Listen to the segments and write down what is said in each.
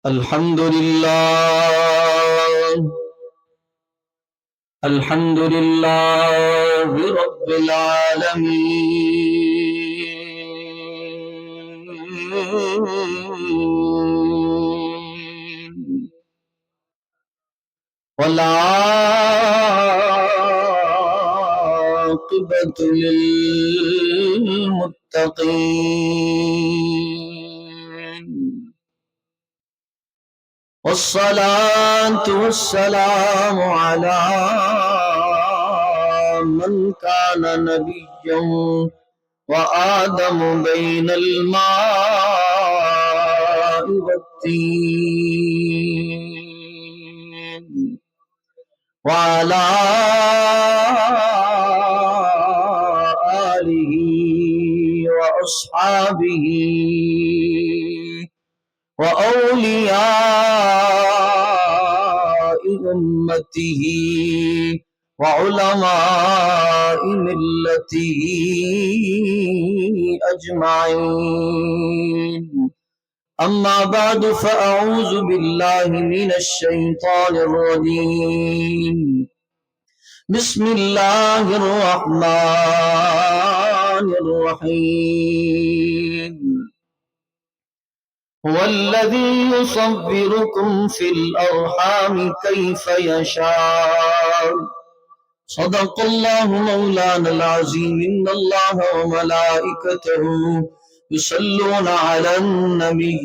الحمد لله الحمد لله رب العالمين والعاقبة للمتقين والصلاة والسلام على من كان نبيا وآدم بين الماء والطين وعلى آله وأصحابه وأولياء أمته وعلماء ملته أجمعين أما بعد فأعوذ بالله من الشيطان الرجيم بسم الله الرحمن الرحيم هو الذي يصوركم في الأرحام كيف يشاء صدق الله مولانا العظيم إن الله وملائكته يصلون على النبي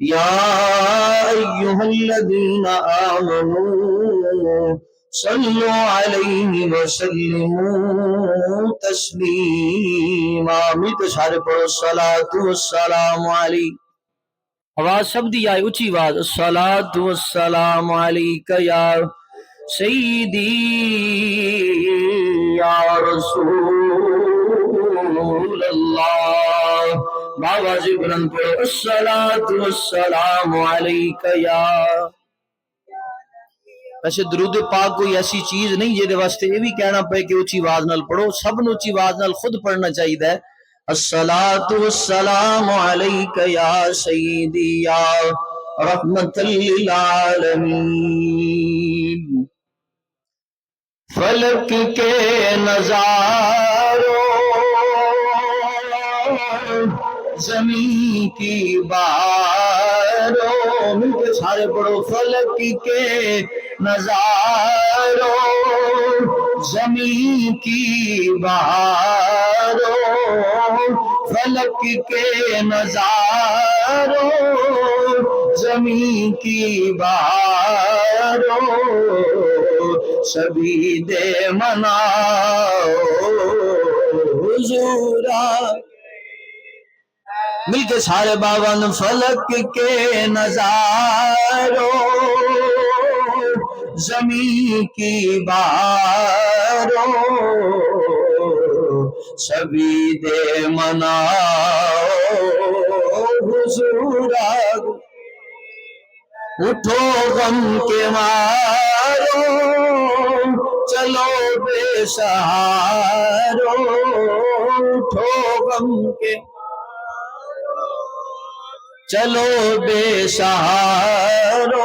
يا أيها الذين آمنوا صلوا عليه وسلموا تسليما ملک سارے پڑھو الصلاة والسلام علیہ آواز سب دی آئے اچھی آواز الصلاة والسلام علیک یا سیدی یا رسول اللہ باواز بلند پڑھو الصلاة والسلام علیک یا ویسے درود پاک کوئی ایسی چیز نہیں جے دے واسطے یہ بھی کہنا پے کہ اچھی آواز نال پڑھو سب نو اچھی آواز نال خود پڑھنا چاہیے ہے الصلاة والسلام علیک یا سیدی یا رحمت للعالمین فلک کے نظاروں زمین کی باروں مل کے سارے پڑھو فلک کے نظاروں زمین کی باروں فلک کے نظاروں زمین کی باروں سبھی دے مناؤ حضورا مل کے سارے باون فلک کے نظاروں زمین کی باروں سبھی دے مناؤ حضورا اٹھو غم کے مارو چلو بے سہارو اٹھو غم کے چلو بے سہارو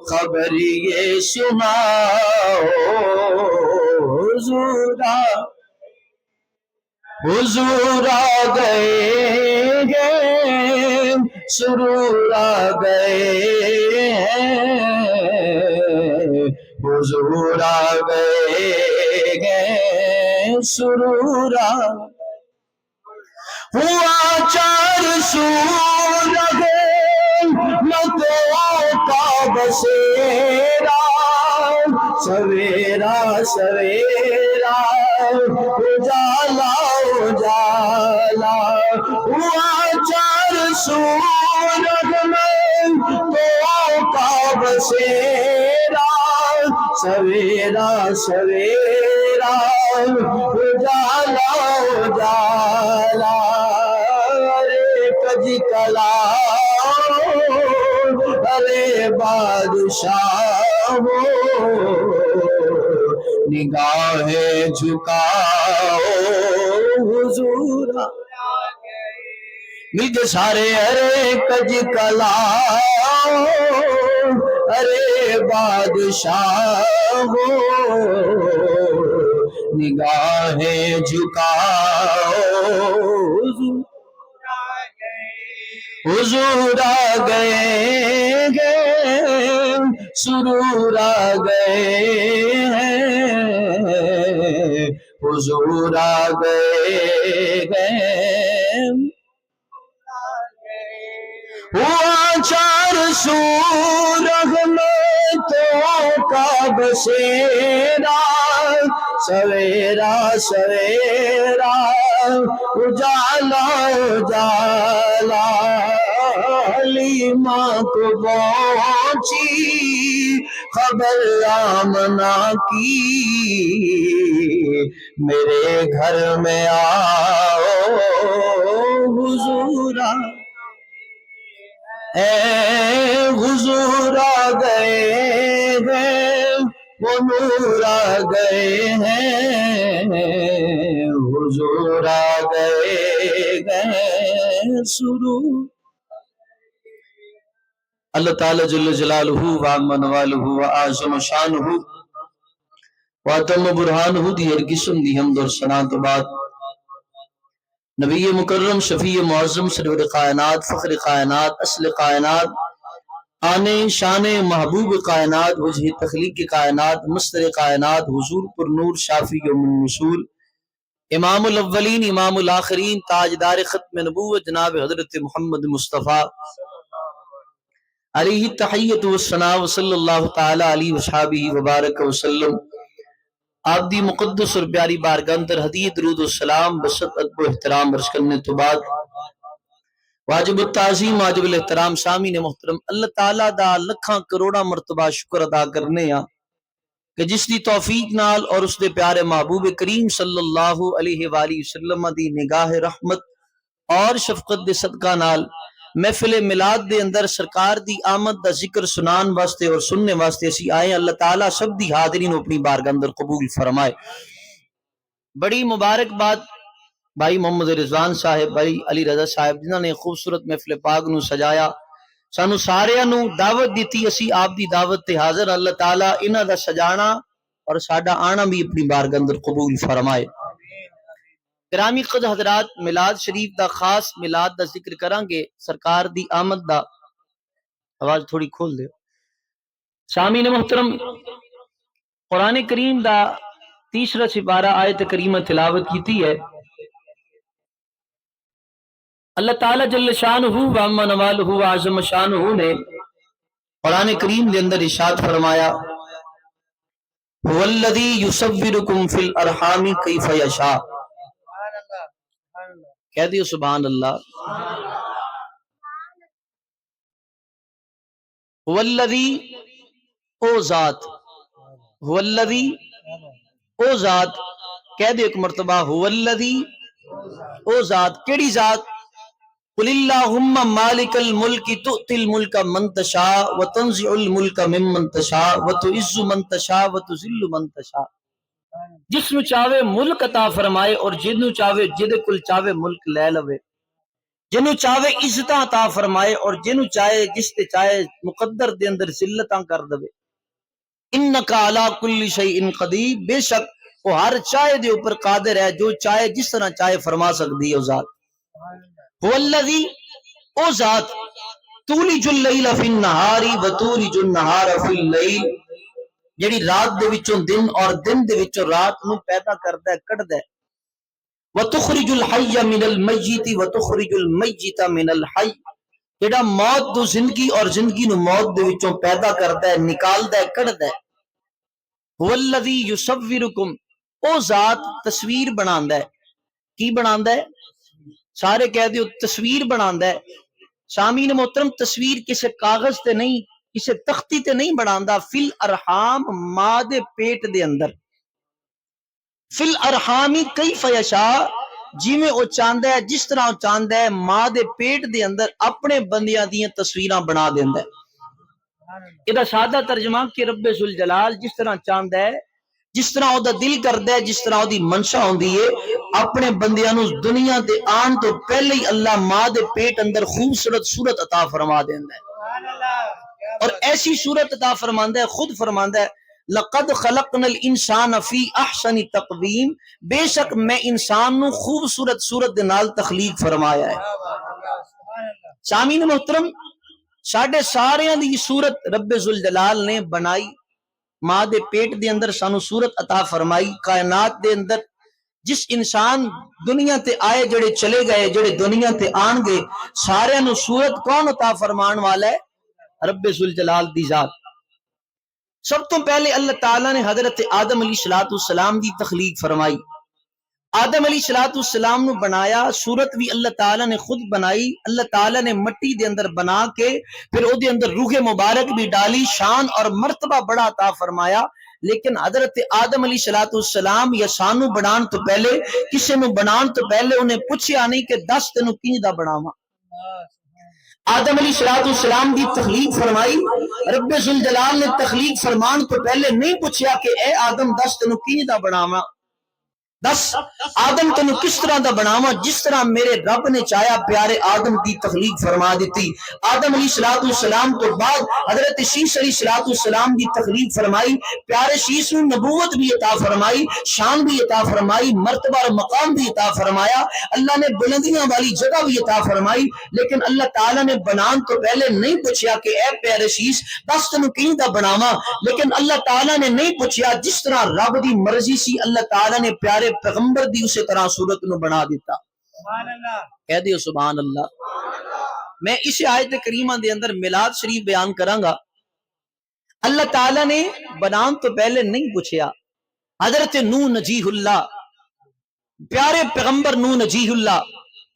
خبر یہ سناؤ حضور آ گئے ہیں سرور آ گئے ہیں حضور آ گئے ہیں سرور آ ہوا چار سو لگے مدعو کا بسیرا سویرا سویرا اجالا اجالا ہوا چار سورج میں دعا کا بسیرا سویرا سویرا اجالا اجالا کجی کلا ارے بادشاہ نگاہیں جھکاؤ حضور مل کے سارے ارے کج کلا ارے بادشاہ نگاہیں جھکاؤ حضور آ گئے گے سرور آ گئے ہیں حضور آ گئے گئے ہوا چار سو رحمتوں کا بسیرا سویرا سویرا اجالا اجالا حلیمہ کو پہنچی خبر آمنہ کی میرے گھر میں آؤ حضور اے حضور آ گئے ہیں وہ نور آ گئے ہیں حضور آ گئے ہیں سرور اللہ تعالی جل جلالہ وعم نوالہ وعظم شانہ واتم برہانہ دی ہر قسم دی حمد اور ثنا تو بعد نبی مکرم شفیع معظم سرور کائنات فخر کائنات اصل کائنات آنے شان محبوب کائنات وجہ تخلیق کائنات مستر کائنات حضور پر نور شافی یوم الوصول امام الاولین امام الآخرین تاجدار ختم نبوت جناب حضرت محمد مصطفیٰ علیہ التحیۃ والثناء وصلی اللہ تعالی علیہ وصحبہ وبارک وسلم آپ دی مقدس اور پیاری بارگاہ اندر ہدیہ درود السلام بسط ادب و احترام عرض کرنے تو بعد واجب التعظیم واجب الاحترام سامعین محترم اللہ تعالیٰ دا لکھاں کروڑا مرتبہ شکر ادا کرنے ہاں کہ جس دی توفیق نال اور اس دے پیارے محبوب کریم صلی اللہ علیہ وآلہ وسلم دی نگاہ رحمت اور شفقت دے صدقہ نال محفل میلاد دے اندر سرکار دی آمد دا ذکر سنان واسطے اور سننے واسطے اسی آئے اللہ تعالیٰ سب دی حاضرین اپنی بارگاہ اندر قبول فرمائے بڑی مبارک بات بھائی محمد رضوان صاحب بھائی علی رضا صاحب جنہوں نے خوبصورت محفل پاک نو سجایا سانو سارے نو دعوت دیتی اسی آپ دی دعوت تے حاضر اللہ تعالیٰ انہاں دا سجانا اور ساڈا آنا بھی اپنی بارگاہ اندر قبول فرمائے گرامی قد حضرات میلاد شریف دا خاص میلاد دا ذکر کریں گے سرکار دی آمد دا آواز تھوڑی کھول دے سامعین محترم قرآن کریم دا تیسرا سپارہ آیت کریمہ تلاوت کیتی ہے اللہ تعالی جل شانہ وعم نوالہ وعظم شانہ نے قرآن کریم دے اندر ارشاد فرمایا هو الذی یصورکم فی الارحام کیف یشاء کہہ دیو سبحان اللہ هو الذی او ذات هو الذی او ذات کہہ دیو ایک مرتبہ هو الذی او ذات کیڑی ذات قل اللہم مالک الملک تؤتی الملک من تشاء وتنزع الملک ممن تشاء وتعز من تشاء وتذل من تشاء جس نو چاہے ملک عطا فرمائے اور جنو چاہے جدے کل چاہے ملک لے لوے جنو چاہے عزت عطا فرمائے اور جنو چاہے جس تے چاہے مقدر دے اندر ذلتاں کر دے انکا علی کل شیء قدیر بے شک وہ ہر چاہے دے اوپر قادر ہے جو چاہے جس طرح چاہے فرما سکتی ہے ذات هو الذی او ذات تولج اللیل فی النہار وتولج النہار فی اللیل جڑی رات دے وچوں دن اور دن دے وچوں رات نو پیدا کردا ہے کڈدا ہے وتخرج الحی من المیت وتخرج المیت من الحی جڑا موت تو زندگی اور زندگی نو موت دے وچوں پیدا کردا ہے نکالدا ہے کڈدا ہے هو الذی یصورکم او ذات تصویر بناندا ہے کی بناندا ہے سارے کہہ دیو تصویر بناندا ہے سامعین محترم تصویر کسے کاغذ تے نہیں کسے تختی تے نہیں بناندا فی الارحام ماں دے پیٹ دے اندر فی الارحامی کیف یشاء جویں او چاہندا ہے جس طرح او چاہندا ہے ماں دے پیٹ دے اندر اپنے بندیاں دیاں تصویراں بنا دیندا ہے ادا سادہ ترجمہ کہ رب ذوالجلال جس طرح چاہندا ہے جس طرح وہ دل کردا ہے، جس طرح وہ منشا ہوندی ہے، اپنے بندیاں نو دنیا تے آن تو پہلے ہی اللہ ماں دے پیٹ اندر خوبصورت صورت عطا فرما دیندا ہے، اور ایسی صورت عطا فرماندا ہے، خود فرماندا ہے لقد خلقنا الانسان فی احسن تقویم، بے شک میں انسان نو خوبصورت صورت دے نال تخلیق فرمایا ہے۔ سامعین محترم، ساڈے ساریاں دی صورت رب ذوالجلال نے بنائی، ماں دے پیٹ دے اندر سانو صورت عطا فرمائی، کائنات دے اندر جس انسان دنیا تے آئے، جڑے چلے گئے، جڑے دنیا تے آن گئے، سارے نو صورت کون عطا فرمان والا ہے؟ رب ذوالجلال دی ذات۔ سب تو پہلے اللہ تعالیٰ نے حضرت آدم علیہ السلام دی تخلیق فرمائی، آدم علیہ السلام نو بنایا، صورت بھی اللہ تعالیٰ نے خود بنائی، اللہ تعالیٰ نے مٹی دے اندر بنا کے پھر او دے اندر روح مبارک بھی ڈالی، شان اور مرتبہ بڑا عطا فرمایا۔ لیکن حضرت آدم علیہ السلام یا سانو بنان تو پہلے، کسے نو بنان تو پہلے انہیں پوچھیا نہیں کہ دس تینوں کینج دا بناواں۔ آدم علیہ السلام دی تخلیق فرمائی، رب ذوالجلال نے تخلیق فرمان تو پہلے نہیں پوچھیا کہ اے آدم دس تینوں کینج دا بناواں، دس آدم تینوں کس طرح دا بناواں، جس طرح میرے رب نے چاہیا پیارے آدم دی تخلیق فرما دیتی۔ آدم علیہ السلام تو بعد حضرت شیس علیہ السلام دی تخلیق فرمائی، پیارے شیس نے نبوت بھی عطا فرمائی، شان بھی عطا فرمائی، مرتبہ اور مقام بھی عطا فرمایا، اللہ نے بلندیاں والی جگہ بھی عطا فرمائی۔ لیکن اللہ تعالیٰ نے بنان تو پہلے نہیں پوچھیا کہ اے پیارے شیس دس تینوں کینج دا بناواں، لیکن اللہ تعالیٰ نے نہیں پوچھیا، جس طرح رب دی مرضی سی اللہ تعالیٰ نے پیارے پیغمبر دی اسی طرح صورت نو بنا دیتا۔ کہہ دیو سبحان اللہ۔ میں اس آیت کریمہ دے اندر میلاد شریف بیان کراں گا۔ اللہ تعالیٰ نے بنان تو پہلے نہیں پوچھیا، حضرت نوح نجیح اللہ، پیارے پیغمبر نوح نجیح اللہ،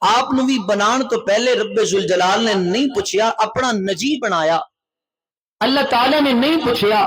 آپ نو بھی بنان تو پہلے رب ذوالجلال نے نہیں پوچھیا، اپنا نجیح بنایا۔ اللہ تعالیٰ نے نہیں پوچھیا،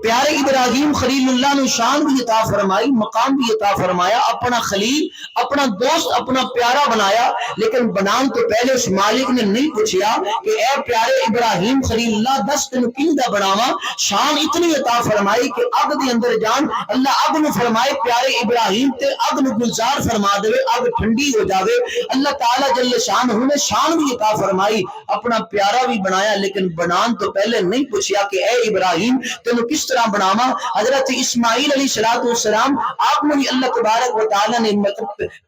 پیارے ابراہیم خلیل اللہ نے شان بھی عطا فرمائی، مقام بھی عطا فرمایا، اپنا خلیل، اپنا دوست، اپنا پیارا بنایا۔ لیکن بنان تو پہلے اس مالک نے نہیں پوچھیا کہ اے پیارے ابراہیم خلیل اللہ دس تینوں کینج دا بناواں، شان اتنی عطا فرمائی کہ اگ دے اندر جان، اللہ اگ نو فرمائے پیارے ابراہیم تے اگ نو گلزار فرما دے، اگ ٹھنڈی ہو جاوے۔ اللہ تعالیٰ جل شان نے شان بھی عطا فرمائی، اپنا پیارا بھی بنایا۔ لیکن بنان تو پہلے نہیں پوچھیا کہ اے ابراہیم تینوں کس طرح بناواں۔ حضرت اسماعیل علیہ السلام آپ نے بھی اللہ تبارک و تعالی نے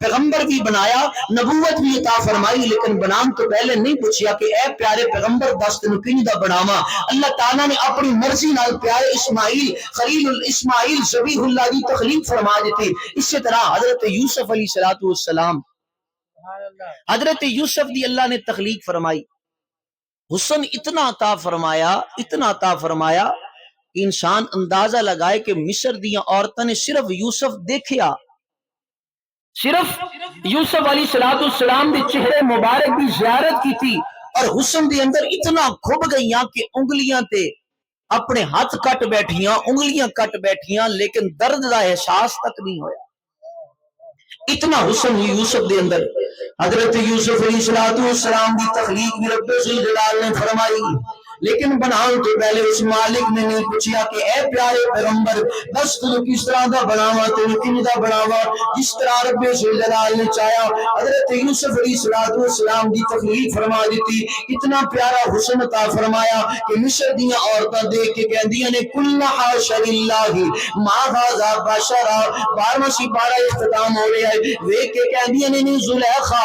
پیغمبر بھی بنایا، نبوت بھی عطا فرمائی، لیکن بنان تو پہلے نہیں پوچھیا کہ اے پیارے پیغمبر دس تینوں کینج دا بناواں۔ اللہ تعالی نے اپنی مرضی نال پیارے اسماعیل خلیل اسماعیل ذبیح اللہ دی تخلیق فرما دیتی۔ اسی طرح حضرت یوسف علیہ السلام، حضرت یوسف دی اللہ نے تخلیق فرمائی، حسن اتنا عطا فرمایا، اتنا عطا فرمایا کہ انسان اندازہ لگائے کہ مصر دیاں عورتوں نے صرف یوسف دیکھیا، صرف یوسف علیہ السلام دے چہرے مبارک کی زیارت کی تھی، اور حسن دے اندر اتنا کھب گئیاں کہ انگلیاں تے اپنے ہاتھ کٹ بیٹھیاں، انگلیاں کٹ بیٹھیاں، لیکن درد دا احساس تک نہیں ہویا، اتنا حسن یوسف دے اندر۔ حضرت یوسف علیہ السلام دی تخلیق بھی رب ذوالجلال نے فرمائی، لیکن بنان تو پہلے اس مالک نے نہیں پوچھیا کہ اے پیارے پیغمبر بس تو کس طرح دا بناوا، تو کن دا بناوا، جس طرح رب ذوالجلال نے چاہیا۔ حضرت یوسف علیہ السلام دی تخلیق فرما دیتی، اتنا پیارا حسن عطا فرمایا کہ مصر دیاں عورتاں دیکھ کے کہندیاں نے کل حاش للہ ما ھذا بشرا، 12واں سپارہ اختتام ہو رہا ہے، دیکھ کے کہندیاں نے نہیں زلیخا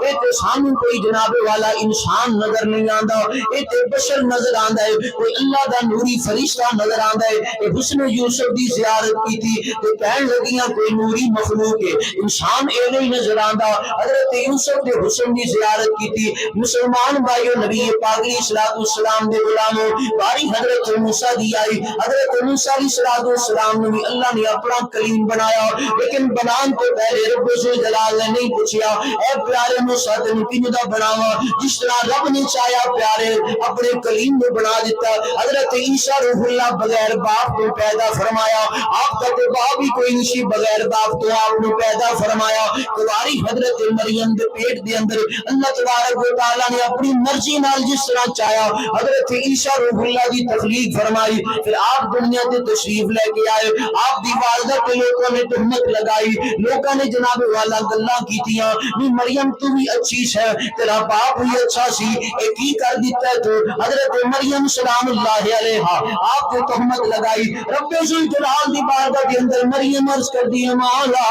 اے تے سانو کوئی جناب والا انسان نظر نہیں آندا، اے تے بشر نظر آندا ہے، کوئی اللہ دا نوری فرشتہ نظر آندا ہے۔ اے حسن یوسف دی زیارت کی تھی تے کہن لگیاں کوئی نوری مخلوق ہے، انسان اے نہیں نظر آندا۔ حضرت یوسف دے حسن دی زیارت کی تھی۔ مسلمان بھائیو، نبی پاک علیہ السلام دے غلاموں، باری حضرت موسیٰ دی آئی، حضرت موسیٰ علیہ السلام نے بھی اللہ نے اپنا کلیم بنایا، لیکن بنان تو پہلے رب ذوالجلال نے نہیں پوچھیا اے پیارے موسیٰ تینوں کینج دا بناواں، جس طرح رب نے چاہیا پیارے اپنے کلیم نے بنا دیتا. حضرت عیسیٰ روح اللہ بغیر باپ کو پیدا فرمایا. آپ کا تو باپ ہی کوئی نہیں بغیر باپ تو آپ نے پیدا فرمایا. کلاری حضرت مریم دے پیٹ دے اندر اللہ تبارک و تعالی نے اپنی مرضی نال جس طرح چاہیا حضرت عیسیٰ روح اللہ دی تخلیق فرمائی. پھر آپ دنیا تے تشریف لے کے آئے. آپ دی والدہ پہ لوگوں نے تہمت لگائی. لوگوں نے جناب والا گلاں کیتیاں بھی مریم تو بھی اچھی ہے, تیرا باپ بھی اچھا سی, اے کی کر دیتا ہے تو. حضرت مریم سلام اللہ علیہا آپ کو تہمت لگائی. رب ذوالجلال دی بارگاہ کے اندر مریم عرض کر دی مولا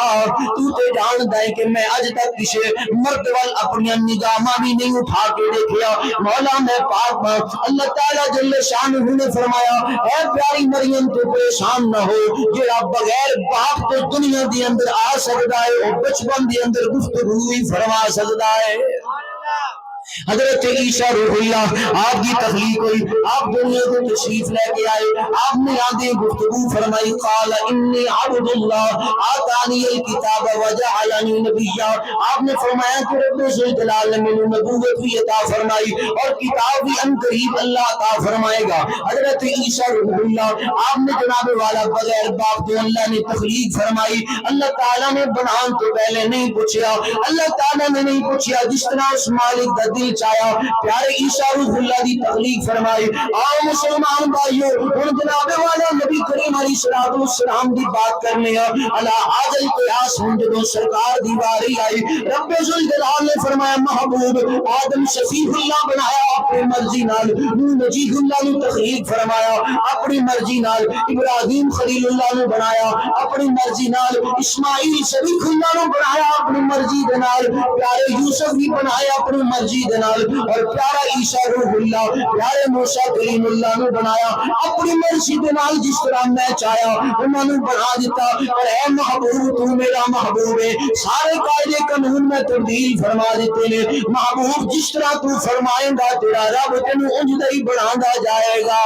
تو تے جاندا ہے کہ میں اج تک کسی مرد وال اپنی نگاہاں بھی نہیں اٹھا کے دیکھیا. مولا میں پاک ہاں. اللہ تعالی جل شانہ نے فرمایا اے پیاری مریم تو پریشان نہ ہو, جڑا بغیر باپ تو دنیا دے اندر آ سکدا ہے او بچپن دے اندر گفتگو ہی فرما سکدا ہے. حضرت عیسیٰ روح اللہ آپ کی تخلیق ہوئی. آپ دنیا کو تشریف لے کے آئے. آپ نے آدھے گفتگو فرمائی. قال انی عبد اللہ آتانی الکتاب وجعلنی نبیا. آپ نے فرمایا کہ رب ذوالجلال نے مجھے نبوت بھی عطا فرمائی اور کتاب بھی ان قریب اللہ عطا فرمائے گا. حضرت عیسیٰ روح اللہ آپ نے جناب والا بغیر باپ تو اللہ نے تخلیق فرمائی. اللہ تعالیٰ نے بنان تو پہلے نہیں پوچھا. اللہ تعالیٰ نے نہیں پوچھا. جس طرح اس مالک دا دل چاہیا پیارے عیسیٰ روح اللہ دی تخلیق فرمائی. آؤ مسلمان بھائیو ہن جناب والا نبی کریم علیہ الصلوۃ والسلام دی بات کرنے ہیں. اللہ عاجل قیاس ہن جدوں سرکار دی واری آئی رب ذوالجلال نے فرمایا محبوب آدم شفیع اللہ بنایا اپنی مرضی نال, نجیب اللہ نے تخلیق فرمایا اپنی مرضی نال, ابراہیم خلیل اللہ نے بنایا اپنی مرضی نال, اسماعیل شریف اللہ نے بنایا اپنی مرضی دے نال, پیارے یوسف بھی بنایا اپنی مرضی دے نال, اور پیارا عیسیٰ روح اللہ پیارے موسیٰ کلیم اللہ نے بنایا اپنی مرضی دے نال. جس طرح میں چاہیا انہوں نے بنا دیتا. اور اے محبوب تو میرا محبوب ہے, سارے قاعدے قانون میں تبدیل فرما دیتے نے. محبوب جس طرح تو فرمائے گا تیرا رب تینوں انج دا ہی بناتا جائے گا.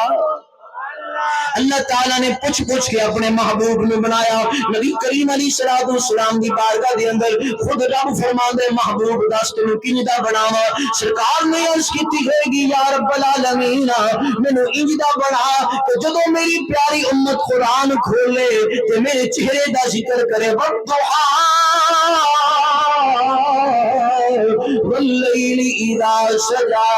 اللہ تعالیٰ نے پوچھ کے اپنے محبوب نے بنایا. نبی کریم علیہ الصلوۃ والسلام دی بارگاہ دے اندر خود رب فرماندا ہے محبوب دس تینوں کینج دا بناواں. سرکار نے عرض کیتی ہوئے گی یا رب العالمین مینوں انج دا بنا کہ جدوں میری پیاری امت قرآن کھولے تے میرے چہرے دا ذکر کرے والضحا واللیل اذا سجا.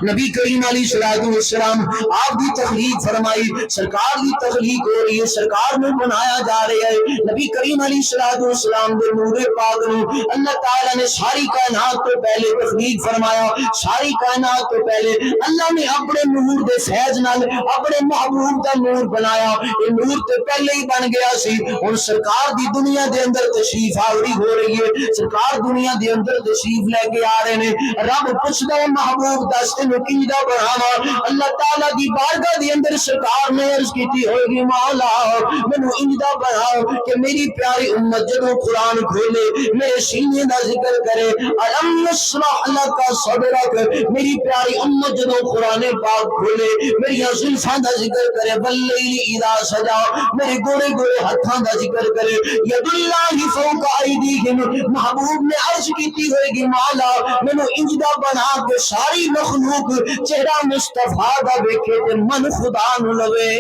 نبی کریم علیہ الصلوۃ والسلام آپ کی تخلیق فرمائی. سرکار کی تخلیق ہو رہی ہے, سرکار نے بنایا جا رہا ہے. نبی کریم علیہ الصلوۃ والسلام دے نور پاک نو اللہ تعالی نے ساری کائنات تو پہلے تخلیق فرمایا. ساری کائنات تو پہلے اللہ نے اپنے نور دے فیض نال اپنے محبوب دا نور بنایا. یہ نور تے پہلے ہی بن گیا سی. ہن سرکار دی دنیا دے اندر تشریف آوری ہو رہی ہے. سرکار دنیا دے اندر تشریف لے کے آ رہے ہیں. رب پوچھدا ہے محبوب دس نکیدہ بڑھاوا. اللہ تعالیٰ دی بارگاہ دی اندر سرکار نے عرض کیتی ہوئے گی مولا مینوں انجدہ بڑھاؤ کہ میری پیاری امت جدوں قرآن کھولے میرے سینے دا ذکر کرے. الم نشرح لک صدرک, میری پیاری امت جدوں قرآن پاک کھولے میری زلفاں دا ذکر کرے. واللیل اذا سجا, میرے گوڑے گوڑے ہتھاں دا ذکر کرے. ید اللہ فوق ایدیہم, محبوب نے عرض کیتی ہوئے گی مولا مینوں انجدہ بنا کے ساری مخلوق چہرہ مصطفیٰ دا ویکھے تے من خدا نو لوے.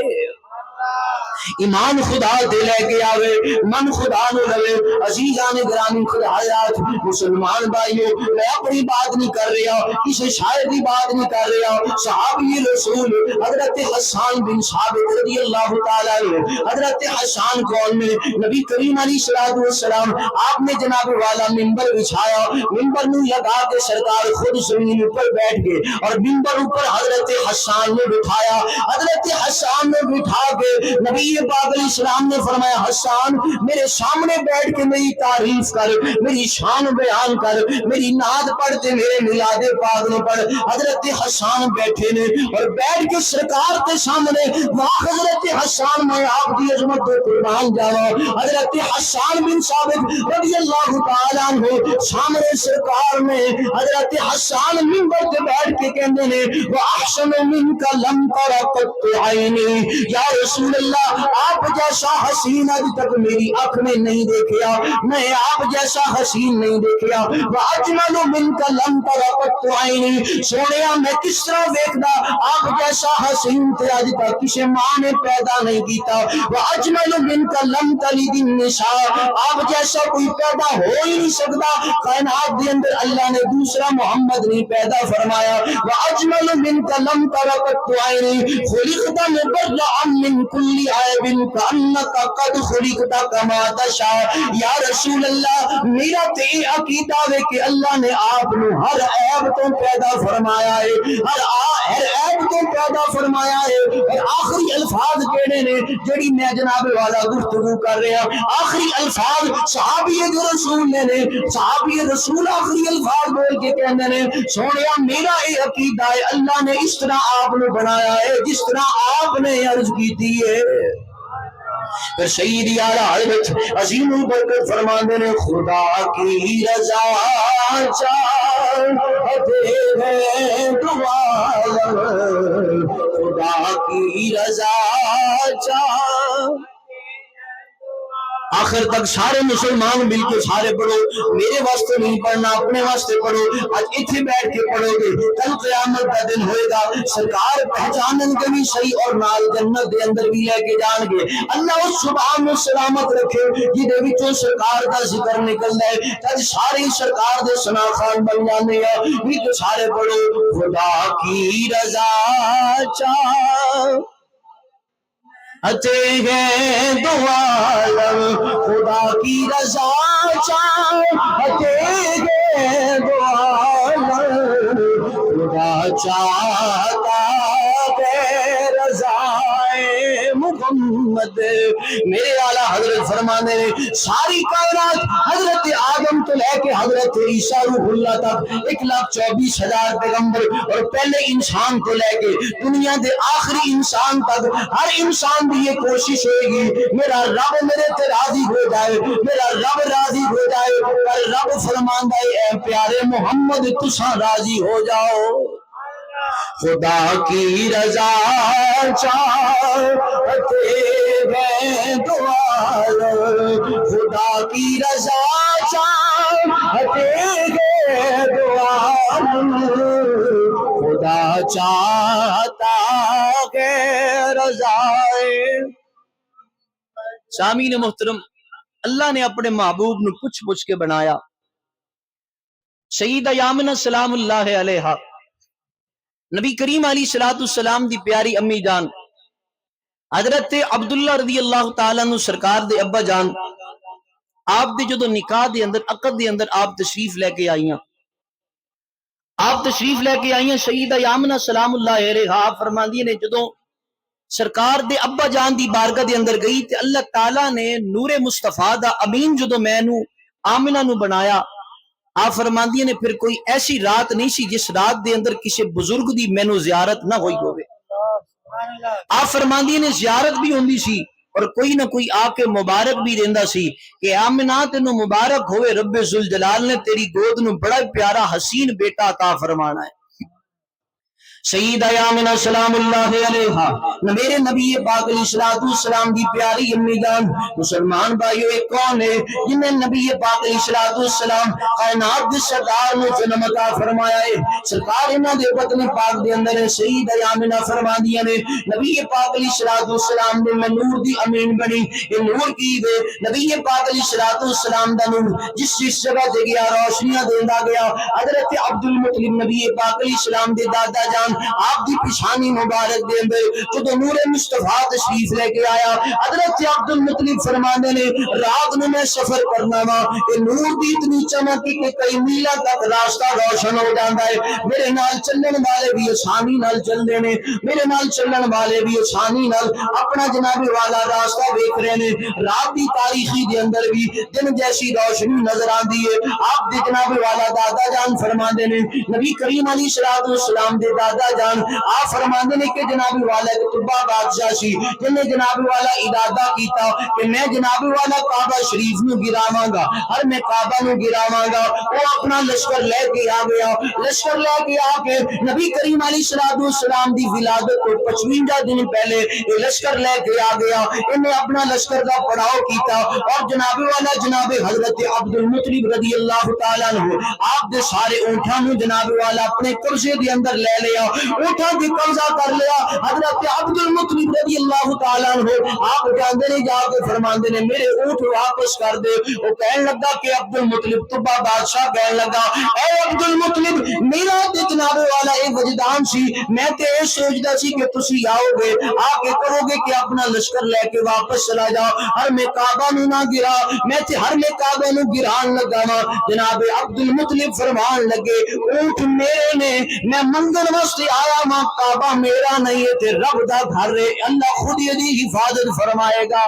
ایمان خدا دے لے کے آوے, من خدا نو لوے. عزیزان گرامی خدا حیات مسلمان بھائیو, میں اپنی بات نہیں کر رہا, کسی شاعر کی بات نہیں کر رہا. صحابی رسول حضرت حسان بن ثابت رضی اللہ تعالیٰ عنہ. حضرت حسان کون میں نبی کریم علیہ الصلوۃ والسلام آپ نے جناب والا منبر بچھایا. منبر نو لگا کے سرکار خود زمین پر بیٹھ گئے اور منبر اوپر حضرت حسان نے بٹھایا. حضرت حسان نے بٹھا کے نبی پاک علیہ السلام نے فرمایا حسان میرے سامنے بیٹھ کے میری تعریف کر, میری شان بیان کر, میری نعت پڑھ تے میرے میلاد پاک نو پڑھ. حضرت حسان بیٹھے نے اور بیٹھ کے سرکار کے سامنے واہ حضرت حسان میں آپ کی عظمت کو قربان جاواں. حضرت حسان بن ثابت رضی اللہ تعالیٰ عنہ سامنے سرکار میں حضرت حسان منبر تے بیٹھ کے کہندے نے واحسن منک لم تر قط عینی, یا رسول اللہ آپ جیسا حسین اج تک میری آنکھ نے نہیں دیکھا، میں آپ جیسا حسین نہیں دیکھا، واجمل منک لم تر قط عینی، سونیا میں کس طرح دیکھدا آپ جیسا حسین تے اج تک کسی ماں نے پیدا نہیں کیتا، واجمل منک لم تلد النساء، آپ جیسا کوئی پیدا ہو ہی نہیں سکتا، کائنات دے اندر اللہ نے دوسرا محمد نہیں پیدا فرمایا، واجمل منک لم تر قط عینی، خلقت مبرأ من کل عیب کانک قد خلقت کما تشاء، یا رسول اللہ میرا تے عقیدہ ہے کہ اللہ نے آپ نو ہر عیب تو پیدا فرمایا ہے، ہر عیب تو پیدا فرمایا ہے، اور آخری الفاظ کہنے نے جڑی میں جناب والا گفتگو کر رہا، آخری الفاظ صحابی جو رسول نے صحابی رسول آخری الفاظ بول کے کہنے نے سونیا میرا یہ عقیدہ ہے اللہ نے اس طرح آپ نے بنایا ہے جس طرح آپ نے عرض کی تھی ہے۔ پھر سیدی اعلیٰ حضرت عظیم البرکت فرماندے نے خدا کی رضا چاہتے ہیں دعا، خدا کی رضا چاہتے، آخر تک سارے مسلمان مل کے سارے پڑھو، میرے واسطے نہیں پڑھنا اپنے واسطے پڑھو، آج اتنے بیٹھ کے پڑھو گے کل قیامت کا دن ہوئے گا سرکار پہچانن کے بھی صحیح اور نال جنت دے اندر بھی لے کے جان گے، اللہ اس صبح میں سلامت رکھے جہدے وچوں سرکار کا ذکر نکلدا ہے تج سارے سرکار دے ثنا خان بن جاندے ہیں، بھی سارے پڑھو خدا کی رضا چاہتے ہیں دعا، خدا کی رضا چاہتے ہیں دعا، خدا چاہتا ہے رضائے محمد۔ میرے اعلیٰ حضرت فرمانے نے ساری کائنات حضرت آدم تو لے کے حضرت عیسیٰ روح اللہ تک 1,24,000 پیغمبر اور پہلے انسان کو لے کے دنیا دے آخری انسان تک ہر انسان بھی یہ کوشش ہوئے گی میرا رب میرے تے راضی ہو جائے، میرا رب راضی ہو جائے، پر رب فرماندا ہے اے پیارے محمد تساں راضی ہو جاؤ، خدا کی رضا چاہتے ہیں دعا، خدا کی رضا چاہتے ہیں دعا، خدا چاہتا ہے رضائے۔ سامعین محترم، اللہ نے اپنے محبوب نو پوچھ کے بنایا، سیدہ یامنہ سلام اللہ علیہا نبی کریم علیہ السلام دی پیاری امی جان حضرت عبداللہ رضی اللہ تعالیٰ عنہ سرکار دے ابا جان آپ دے جدو نکاح دے اندر عقد دے اندر آپ تشریف لے کے آئیاں، آپ تشریف لے کے آئیاں سیدہ یامنہ سلام اللہ علیہا آپ فرماندی نے جدو سرکار دے ابا جان دی بارگاہ دے اندر گئی تے اللہ تعالیٰ نے نور مصطفیٰ دا امین جدو میں نو آمنہ نو بنایا، آپ فرماندی نے پھر کوئی ایسی رات نہیں سی جس رات دے اندر کسی بزرگ دی میں نو زیارت نہ ہوئی ہوئے، آپ فرماندی نے زیارت بھی ہوندی سی اور کوئی نہ کوئی آ کے مبارک بھی دیندہ سی کہ آمنہ تینو مبارک ہوئے رب ذوالجلال نے تیری گود نو بڑا پیارا حسین بیٹا عطا فرمانا ہے۔ سیدہ آمنہ سلام اللہ علیہا میرے نبی پاک علیہ السلام دی پیاری امی جان، مسلمان بھائیو ایک کون ہے جنہیں نبی پاک علیہ السلام کائنات دے سردار نو جنم عطا فرمایا ہے، سرکار انہاں دے وطن پاک دے اندر ہے، سیدہ آمنہ فرماندیاں نے نبی پاک علیہ السلام نے میں نور دی امین بنی، یہ نور کی دے نبی پاک علیہ السلام دا نور جس جگہ دے گیا روشنیاں دیندا گیا، حضرت عبد المطلب نبی پاک علیہ السلام دے دادا جان آپ دی پیشانی مبارک دے اندر جدو نور مصطفیٰ تشریف لے کے آیا، حضرت عبد المطلب فرمانے نے رات نو میں سفر کرنا وا، اے نور دی اتنی چمک کہ کئی میلاں تک راستہ روشن ہو جاندا ہے، میرے نال چلن والے بھی آسانی نال چلدے نے، میرے نال چلن والے بھی آسانی نال اپنا جناب والا راستہ دیکھ رہے نے، رات دی تاریخی دے اندر بھی دن جیسی روشنی نظر آندی ہے، آپ دے جناب والا دادا جان فرماندے نے نبی کریم علیہ السلام دے دادا دادا جان آپ فرماندے نے کہ جناب والا قطبہ بادشاہ سی جن نے جناب والا ارادہ کیتا کہ میں جناب والا کعبہ شریف نو گراواں گا ہر میں کعبہ نو گراواں گا وہ اپنا لشکر لے کے آ گیا لشکر لے کے آ کے نبی کریم علیہ السلام دی ولادت کو 55 دن پہلے یہ لشکر لے کے آ گیا انہیں اپنا لشکر کا پڑاؤ کیتا اور جناب والا جناب حضرت عبد المطلب رضی اللہ تعالیٰ عنہ آپ دے سارے اونٹاں نو جناب والا اپنے قبضے دے اندر لے لیا اونٹاں دی قبضہ کر لیا حضرت عبد المطلب رضی اللہ تعالیٰ عنہ آپ جاندے نے جا کے فرماندے نے میرے اونٹ واپس کر دے وہ کہنے لگا کہ عبد المطلب طبع بادشاہ کہنے لگا اے عبد المطلب میرا تے جناب والا ایک وجدان سی میں تے یہ سوچدا سی کہ تسی آؤ گے آ کے کرو گے کہ اپنا لشکر لے کے واپس چلا جاؤ ہر میں کعبہ نو نہ گرا میں تے ہر میں کعبہ نو گران لگا وا جناب عبد المطلب فرمان لگے اونٹ میرے نے میں منگل واسطے آیا ماں کعبہ میرا نہیں ہے تے رب دا گھر ہے اللہ خود یہ حفاظت فرمائے گا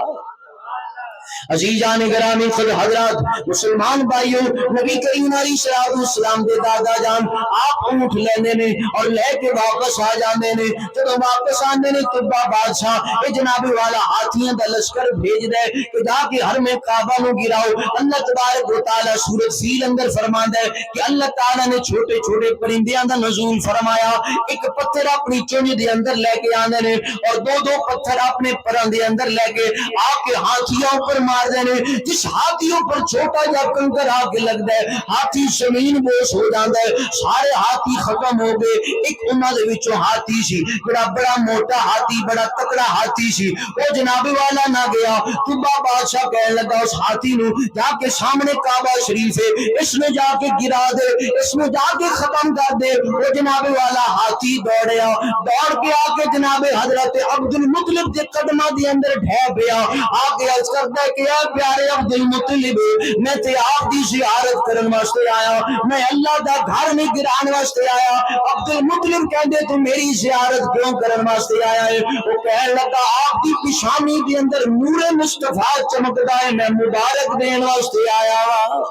عزیزان گرامی خود حضرات مسلمان بھائیوں نبی کریم علیہ السلام دے دادا جان آپ اونٹ لینے نے اور لے کے واپس آ جاندے نے جب واپس آندے نے طبع بادشاہ اے جناب والا ہاتھیاں دا لشکر بھیج دے کہ جا کے ہر میں کعبہ نو گراؤ اللہ تبارک و تعالی سورۃ فیل اندر فرماندا ہے کہ اللہ تعالی نے چھوٹے چھوٹے پرندیاں دا نزول فرمایا ایک پتھر اپنی چونج دے اندر لے کے آندے نے اور دو دو پتھر اپنے پراں دے اندر لے کے آ کے ہاتھیوں پر مار دینے جس ہاتھیوں پر چھوٹا جا کنکر آ کے لگ دے ہاتھی زمین بوس ہو جاندا ہے سارے ہاتھی ختم ہو گئے ایک انہاں دے وچوں ہاتھی سی بڑا بڑا موٹا ہاتھی بڑا تکڑا ہاتھی سی او جناب والا نہ گیا طبع بادشاہ کہنے لگا اس ہاتھی نو جا کے سامنے کعبہ شریف ہے اس میں جا کے گرا دے اس میں جا کے ختم کر دے وہ جناب والا ہاتھی دوڑیا دوڑ کے آ کے جناب حضرت عبد المطلب دے قدماں دے اندر ڈھے پیا آ کے عرض کردا ہے کہ اے پیارے عبد المطلب میں تے آپ دی زیارت کرن واسطے آیا میں اللہ دا گھر نہیں گران واسطے آیا عبد المطلب کہندے تو میری زیارت کیوں کرن واسطے آیا ہے وہ کہنے لگا آپ دی پیشانی دے اندر نور مصطفی چمکدا ہے میں مبارک دین واسطے آیا وا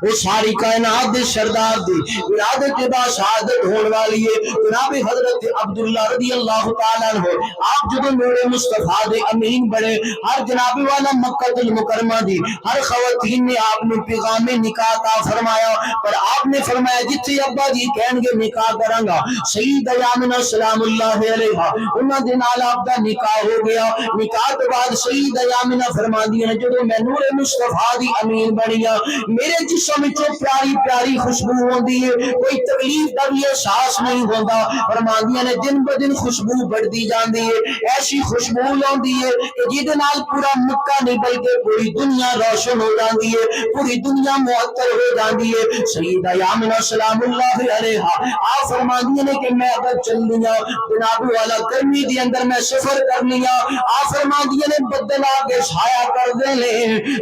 وہ ساری کائنات دے سردار دی ولادت کے بعد شہادت ہونے والی ہے جناب حضرت عبداللہ رضی اللہ تعالیٰ عنہ آپ جب نور مصطفیٰ دے امین بڑے ہر جناب والا مکہ المکرمہ دی ہر خواتین نے آپ نے پیغام نکاح کا فرمایا پر آپ نے فرمایا جتنے ابا جی کہیں گے نکاح کراں گا سید آمنہ سلام اللہ علیہا انہاں دے نال آپ دا نکاح ہو گیا نکاح کے بعد سید آمنہ فرما دی ہیں جب میں نور مصطفیٰ دی امین بنیا میرے جسم پیاری پیاری خوشبو ہوندی ہے کوئی تکلیف دا بھی احساس نہیں ہوندا فرماندیاں نے دن ب دن خوشبو بڑھتی جاندی ہے ایسی خوشبو لاندی ہے کہ جہدے نال پورا مکہ نہیں بلکہ پوری دنیا روشن ہو جاندی ہے پوری دنیا معطر ہو جاندی ہے سیدہ آمنہ سلام اللہ علیہا آپ فرماندیاں نے کہ میں اگر چل لیا جناب والا گرمی دی اندر میں سفر کر لیا آپ فرماندیاں نے بدل آ کے سایہ کر دے لے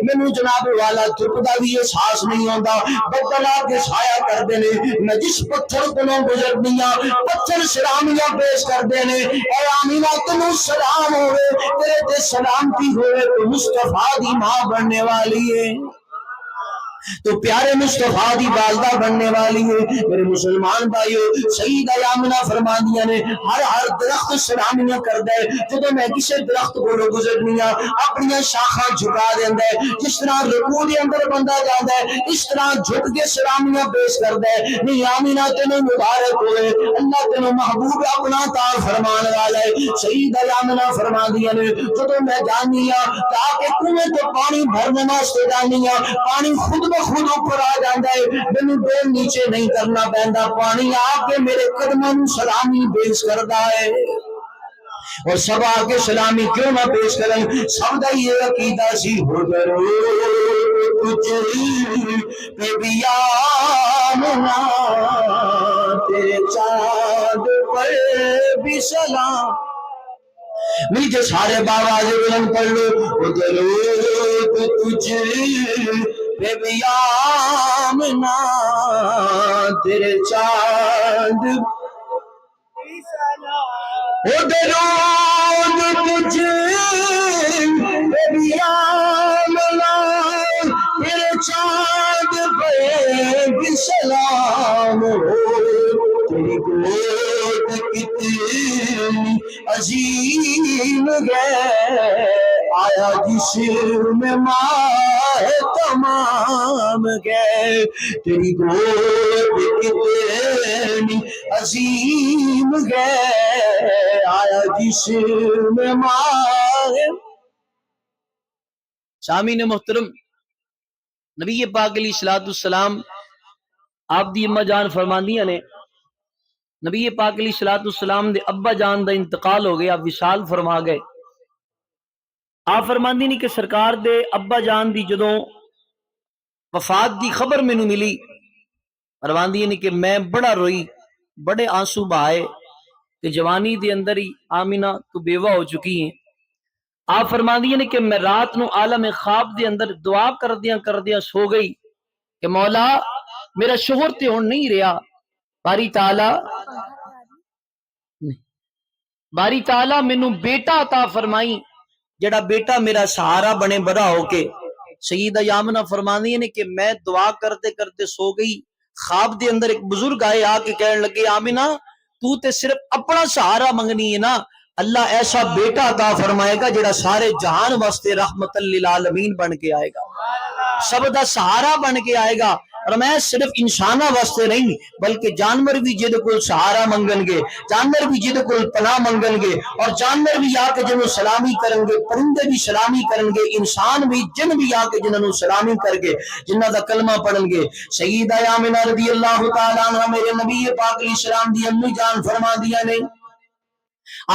مینوں جناب والا دھوپ دا بھی احساس نہیں ہوندا بدل آ کے سایہ کر دے نے میں جس پتھر کولوں گزرنیاں پتھر سلامیاں پیش کر دے نے اے آمینہ تینوں سلام ہوئے تیرے تے سلامتی ہوئے تو مصطفیٰ دی ماں بننے والی ہے تو پیارے مصطفیٰ دی والدہ بننے والی ہے میرے مسلمان بھائیو سیدہ آمنہ فرماندیاں نے ہر درخت سلامیاں کر دے جب میں کسی درخت کو گزرنیاں اپنی شاخاں جھکا دیندا ہے جس طرح رکوع دے اندر بندہ جاندا ہے اس طرح جھک کے سلامیاں پیش کردا ہے نہیں آمنہ تینوں مبارک ہوئے اللہ تینوں محبوب اپنا تا فرمان والا ہے سیدہ آمنہ فرماندیاں نے جب میں جانیاں تاکہ کنویں تو پانی بھرنے واسطے جانیاں پانی خود خود اوپر آ جاندا ہے مینوں ڈول نیچے نہیں کرنا پیندا پانی آ کے میرے قدماں نوں سلامی پیش کردا ہے اور سب آ کے سلامی کیوں نہ پیش کریں سب دا یہ عقیدہ سی ہو درود تجھ پہ بھی آمنا تیرے چاند پر بھی سلام نیچے سارے بابا سے بلند پڑھ لو درود تجھ پہ بھی آمنا تیرے چاند او درود تجھ پہ بھی آمنا تیرے چاند پہ بھی سلام ہو تیری کتنی عظیم ہے، آیا جسم ماہ تمام ہے، تیری گود کتنی عظیم ہے، آیا جسم ماہ۔ سامعین محترم، نبی پاک علیہ الصلوۃ والسلام آپ دی اماں جان فرماندیاں نے نبی پاک علیہ الصلوۃ والسلام دے ابا جان دا انتقال ہو گیا، وصال فرما گئے۔ آپ فرماندی نہیں کہ سرکار دے ابا جان دی جدوں وفات دی خبر مینوں ملی، فرماندی نہیں کہ میں بڑا روئی، بڑے آنسو بہائے کہ جوانی دے اندر ہی آمینہ تو بیوہ ہو چکی ہیں۔ آپ فرماندی نے کہ میں رات نو عالم خواب دے اندر دعا کردیاں سو گئی کہ مولا میرا شوہر تے ہن نہیں رہا، باری تعالی مینوں بیٹا عطا فرمائی، جڑا بیٹا میرا سہارا بنے بڑا ہو کے۔ سیدہ یامنہ فرماندی نے کہ میں دعا کرتے کرتے سو گئی، خواب دے اندر ایک بزرگ آئے، آ کے کہنے لگے آمینہ تو تے صرف اپنا سہارا منگنی ہے نا، اللہ ایسا بیٹا عطا فرمائے گا جڑا سارے جہان واسطے رحمت للعالمین بن کے آئے گا، سب دا سہارا بن کے آئے گا۔ اور میں صرف انسانہ واسطے نہیں بلکہ جانور بھی جد کو سہارا منگن گے، جانور بھی جد کو پناہ منگن گے، اور جانور بھی آ کے جنہوں سلامی کرن گے، پرندے بھی سلامی کرن گے، انسان بھی جن بھی آ کے جنہوں سلامی کر گے، جنہ دا کلمہ پڑھن گے۔ سیدہ آمنہ رضی اللہ تعالیٰ عنہ میرے نبی پاک علیہ السلام دی امی جان فرما دیا نے،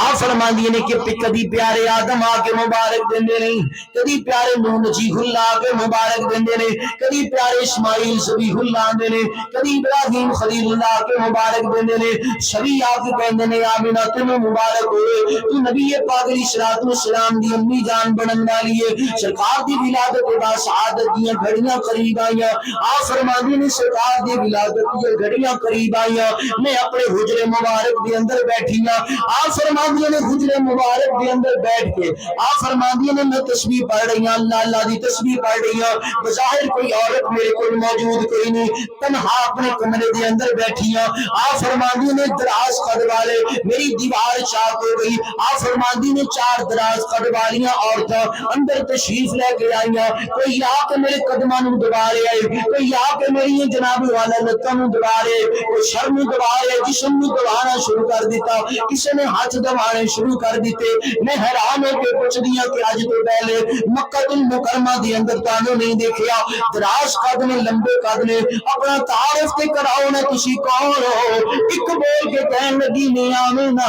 آپ فرما دیے نے کہ کدی پیارے آدم آ کے مبارک دیندے نہیں، کدی پیارے نوح نجیح اللہ آ کے مبارک دیندے نے، کدی پیارے اسماعیل ذبیح اللہ آندے نے، کدی ابراہیم خلیل اللہ آ کے مبارک دیندے نے، سبھی آ کے کہندے نے آمینہ تمہیں مبارک ہوئے، تو نبی پاک علیہ الصلوۃ والسلام دی امی جان بنن والی ہے۔ سرکار دی ولادت کے بعد سعادت دیاں گھڑیاں قریب آئیاں، آپ فرما دیے نے سرکار دی ولادت دی گھڑیاں قریب آئیاں، میں اپنے حجرے مبارک دے اندر بیٹھی ہاں، آپ فرماندیاں نے حجرے مبارک دے اندر بیٹھ کے آپ فرماندیاں نے میں تسبیح پڑھ رہی ہوں، اللہ اللہ دی تسبیح پڑھ رہی ہوں، بظاہر کوئی عورت میرے کو موجود کوئی نہیں، تنہا اپنے کمرے دے اندر بیٹھی ہوں۔ آپ فرماندیاں نے دراز قد والے میری دیوار چاک ہو گئی، آپ فرماندی نے 4 دراز قد والیاں عورتاں اندر تشریف لے کے آئیاں، کوئی آ کے میرے قدماں نوں دبا رہے آئے، کوئی آ کے میری جناب والا لتاں نوں دبا رہے، کوئی سر نوں دبا رہے، جسم نوں دبانا شروع کر دیتا، کسی نے ہاتھ دبانے شروع کر دیتے۔ میں حیران ہو کے پوچھ دیا کہ آج تو پہلے مکہ المکرمہ دی اندر تانوں نہیں دیکھیا، دراز قد نے لمبے قد نے، اپنا تعارف تے کراؤ نہ کسی کون ہو۔ ایک بول کے کہنے لگی میں آمینہ،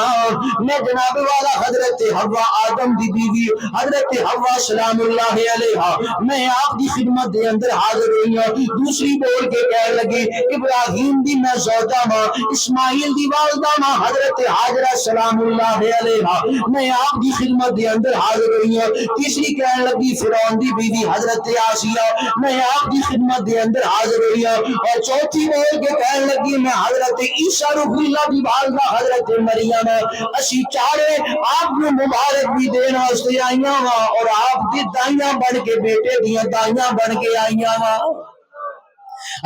میں جناب والا حضرت حوا آدم دی بیوی حضرت حوا سلام اللہ علیہا، میں آپ دی خدمت دے اندر حاضر ہوئی ہوں۔ دوسری بول کے کہنے لگی ابراہیم دی میں زوجہ ماں، اسماعیل دی والدہ ماں حضرت حاجرہ سلام اللہ علیہا، میں آپ دی خدمت دے اندر حاضر ہوئی ہوں۔ تیسری کہنے لگی فرعون دی بیوی حضرت آسیہ، میں آپ دی خدمت دے اندر حاضر ہوئی ہوں۔ اور چوتھی بول کے کہنے لگی میں حضرت عیسیٰ روح اللہ دی والدہ حضرت مریم، اسی چارے آپ کو مبارک بھی دینا واسطے آئیاں وا، اور آپ دی دائیاں بن کے بیٹے دیاں دائیاں بن کے آئیاں وا۔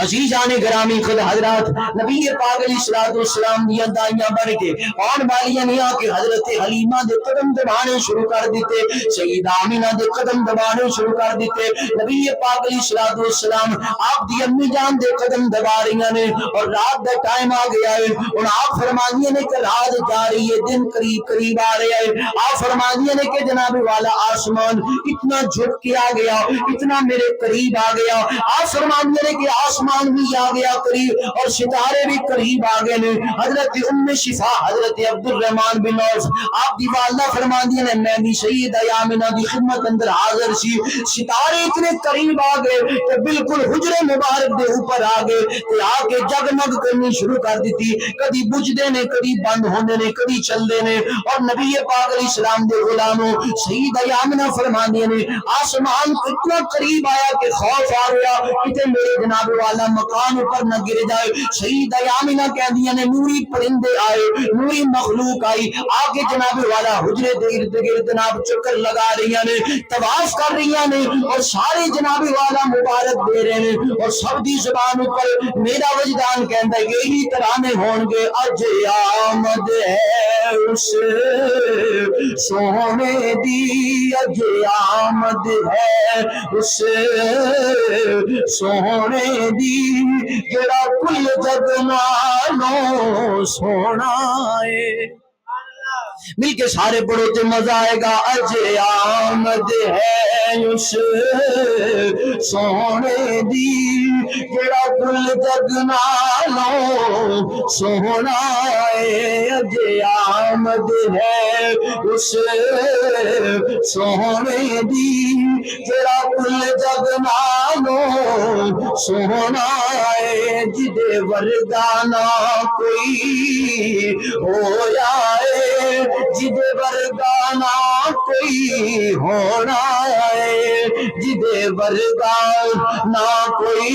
عزیزان گرامی خود حضرات نبی پاک علیہ الصلوۃ والسلام دیاں دائیاں بن کے آن والیاں نے آ کے حضرت حلیمہ دے قدم دبانے شروع کر دیتے، سیدہ آمینہ دے قدم دبانے شروع کر دیتے۔ نبی پاک علیہ الصلوۃ والسلام آپ دی امی جان دے قدم دبا رہی ہیں اور رات دا ٹائم آ گیا ہے، اور آپ فرماندیاں نے کہ رات جا رہی ہے، دن قریب قریب آ رہا ہے۔ آپ فرماندیاں نے کہ جناب والا آسمان اتنا جھک کے آ گیا، اتنا میرے قریب آ گیا۔ آپ فرماندیاں نے کہ آسمان بھی آ گیا قریب اور ستارے بھی قریب آ گئے نے۔ حضرت ام شفا حضرت عبد الرحمن بن عوف آپ دی والدہ فرماندی نے میں بھی سیدہ آمنہ دی خدمت اندر حاضر سی، ستارے اتنے قریب آ گئے کہ بالکل حجرے مبارک دے اوپر آ گئے تے آ کے جگمگ کرنی شروع کر دیتی، کدی بجھدے نے کدی بند ہوندے نے کدی چلدے نے۔ اور نبی پاک علیہ السلام دے غلاموں سیدہ آمنہ فرماندی نے آسمان اتنا قریب آیا کہ خوف آ گیا کہ میرے جناب والا مکان اوپر نہ گر جائے. سیدہ آمنہ کہندیاں نے نوری پرندے آئے, نوری مخلوق آئی, آگے جناب والا حجرے دے ارد گرد جناب چکر لگا رہی نے, طواف کر رہی نے, اور سارے جناب والا مبارک دے رہے ہیں, اور سب دی زبان اوپر میرا وجدان کہندا ہے یہی ترانے ہون گے. اج آمد ہے اس سونے دی, اج آمد ہے اس سونے دی, جڑا کل جگ نالوں سونا ہے. مل کے سارے پڑھو تے مزہ آئے گا. اج آمد ہے اس سونے دی, جڑا کل جگ نالوں سونا ہے. اج آمد ہے اس سونے دی, جڑا کل جگ نالوں سونا ہے. جدے ورگا نہ کوئی ہویا ہے, جدے ورگا نہ کوئی ہونا ہے, جدے ورگا نہ کوئی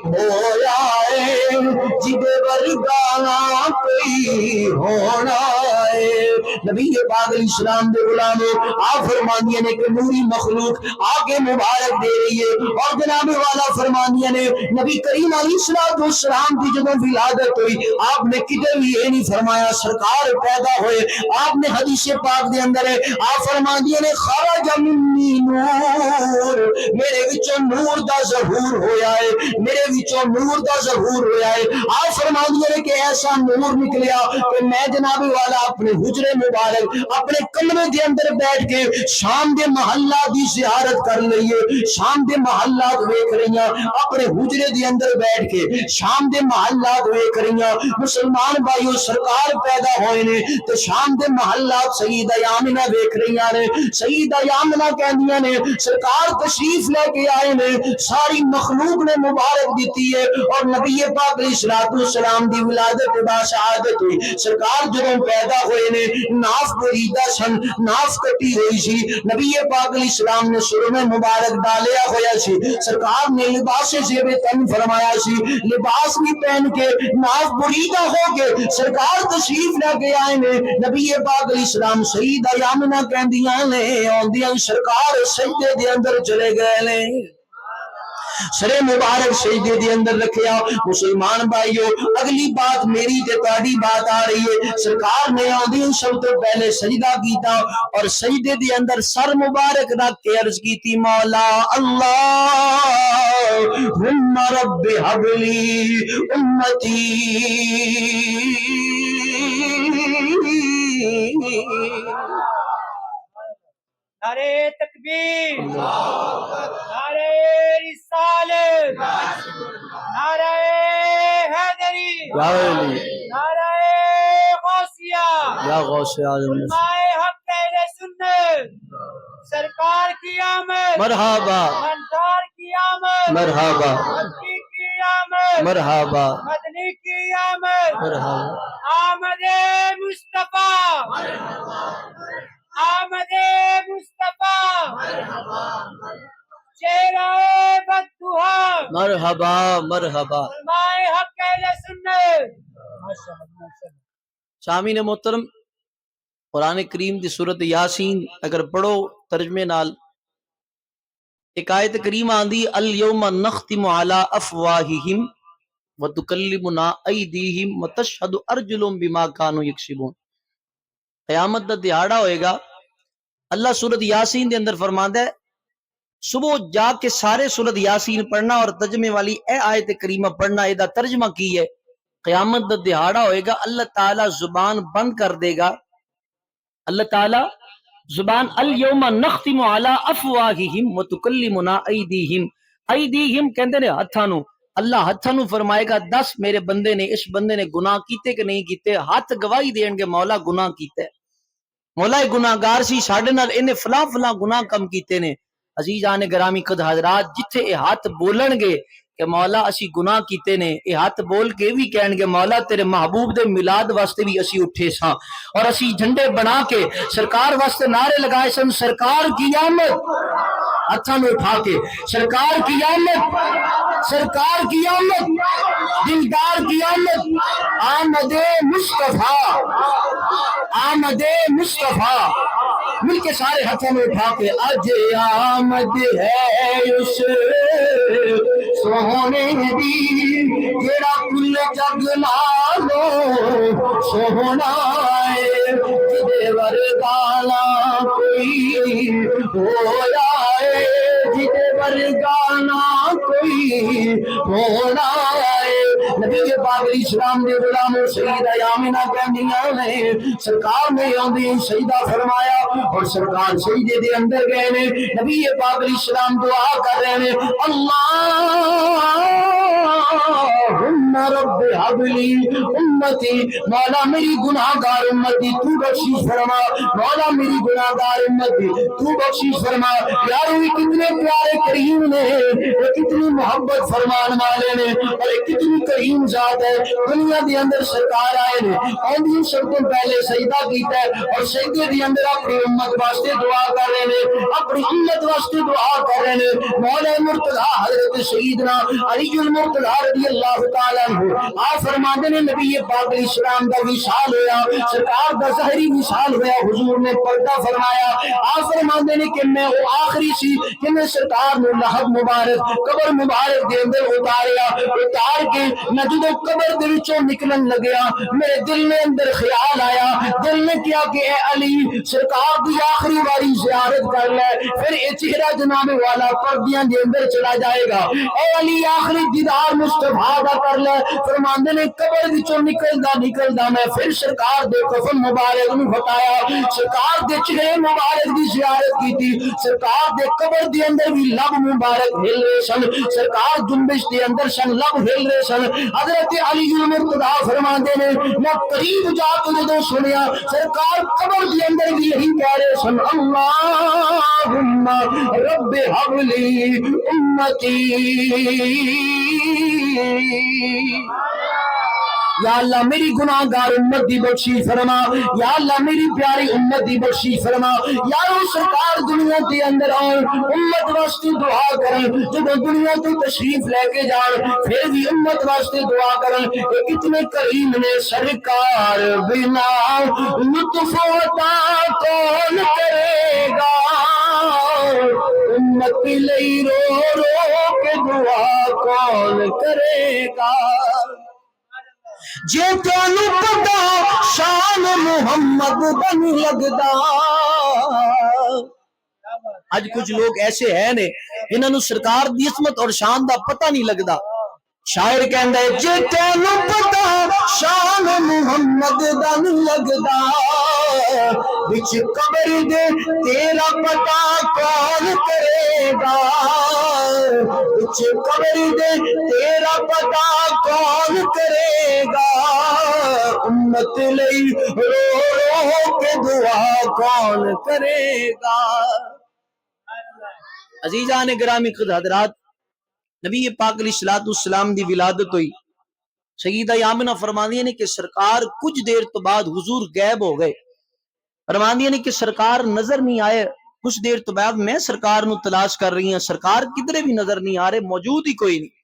ہویا ہے, جدے ورگا نہ کوئی ہونا ہے. نبی پاک علیہ السلام دے غلاموں آپ فرماندیاں نے کہ نوری مخلوق آگے مبارک دے رہی ہے, اور جناب والا فرماندیاں نے نبی کریم علیہ السلام کی جدوں ولادت ہوئی آپ نے کدے بھی یہ نہیں فرمایا سرکار پیدا ہوئے. آپ نے حدیث پاک دے اندر آپ فرماندیاں نے خرج منی نور, میرے وچوں نور دا ظہور ہویا ہے, میرے وچوں نور دا ظہور ہویا ہے. آپ فرماندیاں نے کہ ایسا نور نکلیا کہ میں جناب والا اپنے حجرے مبارک اپنے کمرے دے اندر بیٹھ کے شام دے محلہ دی زیارت کر لئیے, شام دے محلات ویکھ رہیاں, اپنے حجرے دے اندر بیٹھ کے شام دے محلات ویکھ رہیاں. مسلمان بھائیو سرکار پیدا ہوئے نے تو شام دے محلات سیدہ آمنہ ویکھ رہیاں نے. سیدہ آمنہ کہندیاں نے سرکار تشریف لے کے آئے نے, ساری مخلوق نے مبارک دیتی ہے, اور نبی پاک علیہ السلام دی ولادت با شہادت ہوئی. سرکار جدوں پیدا ہوئے نے ناف بریدہ سن, ناف کٹی ہوئی سی, نبی پاک علیہ السلام نے سرمہ مبارک ڈالیا ہویا سی, سرکار نے لباس زیب تن فرمایا سی, لباس بھی پہن کے ناف بریدہ ہو کے سرکار تشریف لے کے آئے نے. نبی پاک علیہ السلام سیدہ آمنہ کہندیاں نے اوندیاں سرکار سجدے دے اندر چلے گئے نے, سرے مبارک سجدے دے اندر رکھیا. مسلمان بھائیو اگلی بات میری تے تہاڈی بات آ رہی ہے. سرکار نے اوندی سب تو پہلے سجدہ کیتا, اور سجدے دے اندر سر مبارک رکھ کے عرض کیتی مولا اللہم رب ہب لی امتی. نعرے تکبیر, نعرے رسالت, نعرے حیدری, نعرے غوثیہ, یا غوث اعظم علماء حق اہل سنت, سرکار کی آمد, مرحبا, منظار کی آمد, مرحبا, مکی کی آمد, مرحبا, مدنی کی آمد, مرحبا, آمد مصطفیٰ, آمد مصطفیٰ, چہرہ بددعا, مرحبا, مرحبا. علماء حق اہل سنت. سامعین محترم قرآن کریم دی سورت یاسین اگر پڑھو ترجمے نال, ایک آیت کریم آندی الیوم نختم علی افواہہم وتکلمنا ایدیہم وتشہد ارجلہم بما کانوا یکسبون. قیامت دا دہاڑا ہوئے گا. اللہ سورت یاسین دے اندر فرماندا ہے صبح جا کے سارے سورت یاسین پڑھنا اور ترجمے والی اے آیت کریمہ پڑھنا. اے دا ترجمہ کی ہے قیامت دا دہاڑا ہوئے گا, اللہ تعالی زبان بند کر دے گا. اللہ تعالی زبان الیوم نختم علی افواہہم وتکلمنا ایدیہم, ایدیہم کہندے نے ہتھاں نو, اللہ ہتھاں نو فرمائے گا دس میرے بندے نے اس بندے نے گناہ کیتے کہ نہیں کیتے. ہاتھ گواہی دین گے مولا گناہ کیتے, مولا گناہگار سی, ساڈے نال انہیں فلاں فلاں گناہ کم کیتے نے. عزیزان گرامی قد حضرات جتھے اے ہاتھ بولن گے کہ مولا اسی گناہ کیتے نے, اے ہاتھ بول کے بھی کہن گے مولا تیرے محبوب دے میلاد واسطے بھی اسی اٹھے ساں, اور اسی جھنڈے بنا کے سرکار واسطے نعرے لگائے سن, سرکار کی آمد, ہاتھوں میں اٹھا کے سرکار کی آمد، سرکار کی آمد، دلدار کی آمد، آمد مصطفیٰ، آمد مصطفیٰ، مل کے سارے ہاتھوں میں اٹھا کے اج آمد ہے اس سونے دی جیڑا کل جگ نالو سونا ہے، جدے ورگانا کوئی ہویا ہے، جدے ورگانا کوئی ہونا ہے۔ نبی پاک علیہ السلام دے غلاموں سیدہ آمنہ کہندیاں نے سرکار نے آندی سجدہ فرمایا اور سرکار سجدے دے اندر گئے نے، نبی پاک علیہ السلام دعا کر رہے ہیں، اللہم رب حب لی امتی، مولا میری گناہگار امتی تو بخشش فرما، مولا میری گناہگار امتی تو بخشش فرما۔ یارو یہ کتنے پیارے کریم نے، یہ کتنی محبت فرمان والے نے، اور یہ کتنی کریم ذات ہے۔ دنیا دے اندر سرکار آئے نے، آندھی سب کو پہلے سجدہ کیتا ہے اور سجدے دے اندر اپنی امت واسطے دعا کر رہے ہیں، اپنی امت واسطے دعا کر رہے ہیں۔ مولا مرتضی حضرت سیدنا علی المرتضی رضی اللہ تعالیٰ عنہ آپ فرماتے ہیں نبی پاک علیہ السلام کا وصال ہوا، سرکار کا ظاہری وصال ہوا، حضور نے پردہ فرمایا۔ آپ فرماتے ہیں کہ میں وہ آخری سی کہ میں سرکار نے لحد مبارک قبر مبارک دے اندر اتاریا، اتار کے میں جدو قبر دے وچوں نکلن لگیا میرے دل میں اندر خیال آیا، دل نے کیا کہ اے علی سرکار دی آخری باری زیارت کر لے، پھر یہ چہرہ جناب والا پردیاں دے اندر چلا جائے گا، اے علی آخری دیدار مصطفیٰ دا کر لے۔ فرماندے نے قبر وچوں نکلدا میں پھر سرکار دے کفن مبارک نو ہٹایا، سرکار دے چہرے مبارک دی زیارت کیتی، سرکار دے قبر دے اندر بھی لب مبارک ہل رہے سن، سرکار جنبش دے اندر سن، لب ہل رہے سن۔ حضرت علی المرتضی فرماندے نے میں قریب جا کے جدو سنیا سرکار قبر دے اندر بھی یہی کہہ رہے سن، اللہم رب حب لی امتی، یا اللہ میری گناہگار امت دی بخشش فرما، یا اللہ میری پیاری امت دی بخشش فرما۔ یارو سرکار دنیا کے اندر آن امت واسطے دعا کریں، جب دنیا تو تشریف لے کے جان پھر بھی امت واسطے دعا کریں۔ یہ کتنے کریم نے، سرکار بنا لطف عطا کون کرے گا، امت لئی رو رو کے دعا کون کرے گا، جے تینو پتا شان محمد بن لگدا۔ اج کچھ لوگ ایسے ہیں نے جنہاں نو سرکار دی عظمت اور شان دا پتہ نہیں لگدا۔ شاعر کہندا ہے جے تینو پتا شان محمد دا نہیں لگدا، وچ قبر دے تیرا پتا کون کرے گا، وچ قبر دے تیرا پتا کون کرے گا، امت لئی رو رو کے دعا کون کرے گا۔ عزیزان گرامی حضرات، نبی پاک علیہ السلام دی ولادت ہوئی، سیدہ آمنہ فرماندی نے کہ سرکار کچھ دیر تو بعد حضور غائب ہو گئے، فرماندی نے کہ سرکار نظر نہیں آئے، کچھ دیر تو بعد میں سرکار نو تلاش کر رہی ہوں، سرکار کدھرے بھی نظر نہیں آ رہے، موجود ہی کوئی نہیں۔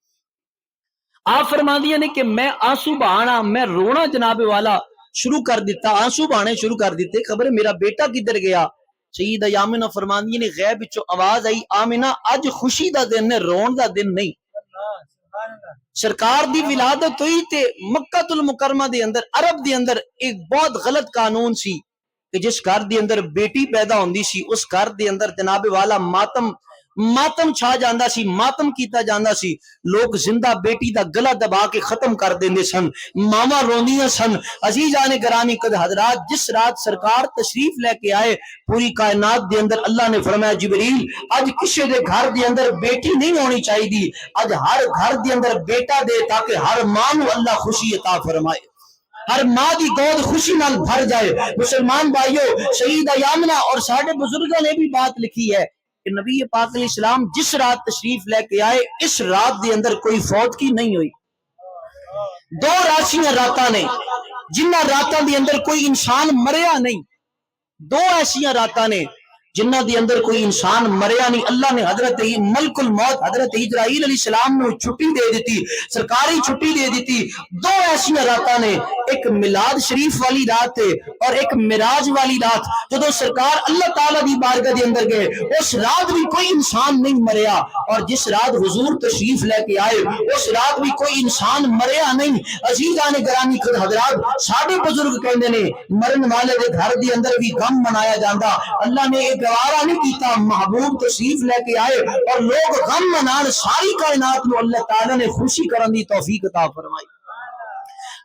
آپ فرماندی نے کہ میں آنسو بہانا، میں رونا جناب والا شروع کر دیتا، آنسو بہانے شروع کر دیتے، خبر میرا بیٹا کدھر گیا۔ سیدہ آمنہ فرماندی نے غیب وچوں آواز آئی، آمنہ اج خوشی دا دن ہے، رون دا دن نہیں۔ سرکار دی ولادت ہوئی تے مکہ المکرمہ دے اندر، عرب دے اندر ایک بہت غلط قانون سی کہ جس گھر دے اندر بیٹی پیدا ہوندی سی اس گھر دے اندر جناب والا ماتم چھا جاندا سی، ماتم کیتا جاندا سی، لوگ زندہ بیٹی دا گلا دبا کے ختم کر دیندے سن، ماما روندیاں سن۔ عزیزان گرامی حضرات، جس رات سرکار تشریف لے کے آئے پوری کائنات دے اندر اللہ نے فرمایا جبریل اج کسی دے گھر دے اندر بیٹی نہیں ہونی چاہیے، اج ہر گھر دے اندر بیٹا دے تاکہ ہر ماں نو اللہ خوشی عطا فرمائے، ہر ماں دی گود خوشی نال بھر جائے۔ مسلمان بھائیو، سیدہ آمنہ اور ساڈے بزرگوں نے بھی بات لکھی ہے کہ نبی پاک علیہ السلام جس رات تشریف لے کے آئے اس رات دے اندر کوئی فوت کی نہیں ہوئی۔ دو راشیاں راتاں نے جنہ راتاں دے اندر کوئی انسان مریا نہیں، دو ایسیاں راتاں نے جنہ دے اندر کوئی انسان مریا نہیں. اللہ نے حضرت ملک الموت حضرت اسرائیل علیہ السلام نے چھٹی دے دیتی, سرکاری چھٹی دے دیتی. دو ایسی راتاں نے, ایک میلاد شریف والی رات اور ایک معراج والی رات. جدو سرکار اللہ تعالیٰ دی بارگاہ دے اندر گئے, اس رات بھی کوئی انسان نہیں مریا, اور جس رات حضور تشریف لے کے آئے اس رات بھی کوئی انسان مریا نہیں. عزیزان گرامی خود حضرات, ساڈے بزرگ کہندے نے مرن والے دے گھر دے اندر بھی غم منایا جاندا. اللہ نے ایک گوارا نہیں کیتا, محبوب تشریف لے کے آئے اور لوگ غم منان, ساری کائنات نو اللہ تعالی نے خوشی کرن دی توفیق عطا فرمائی.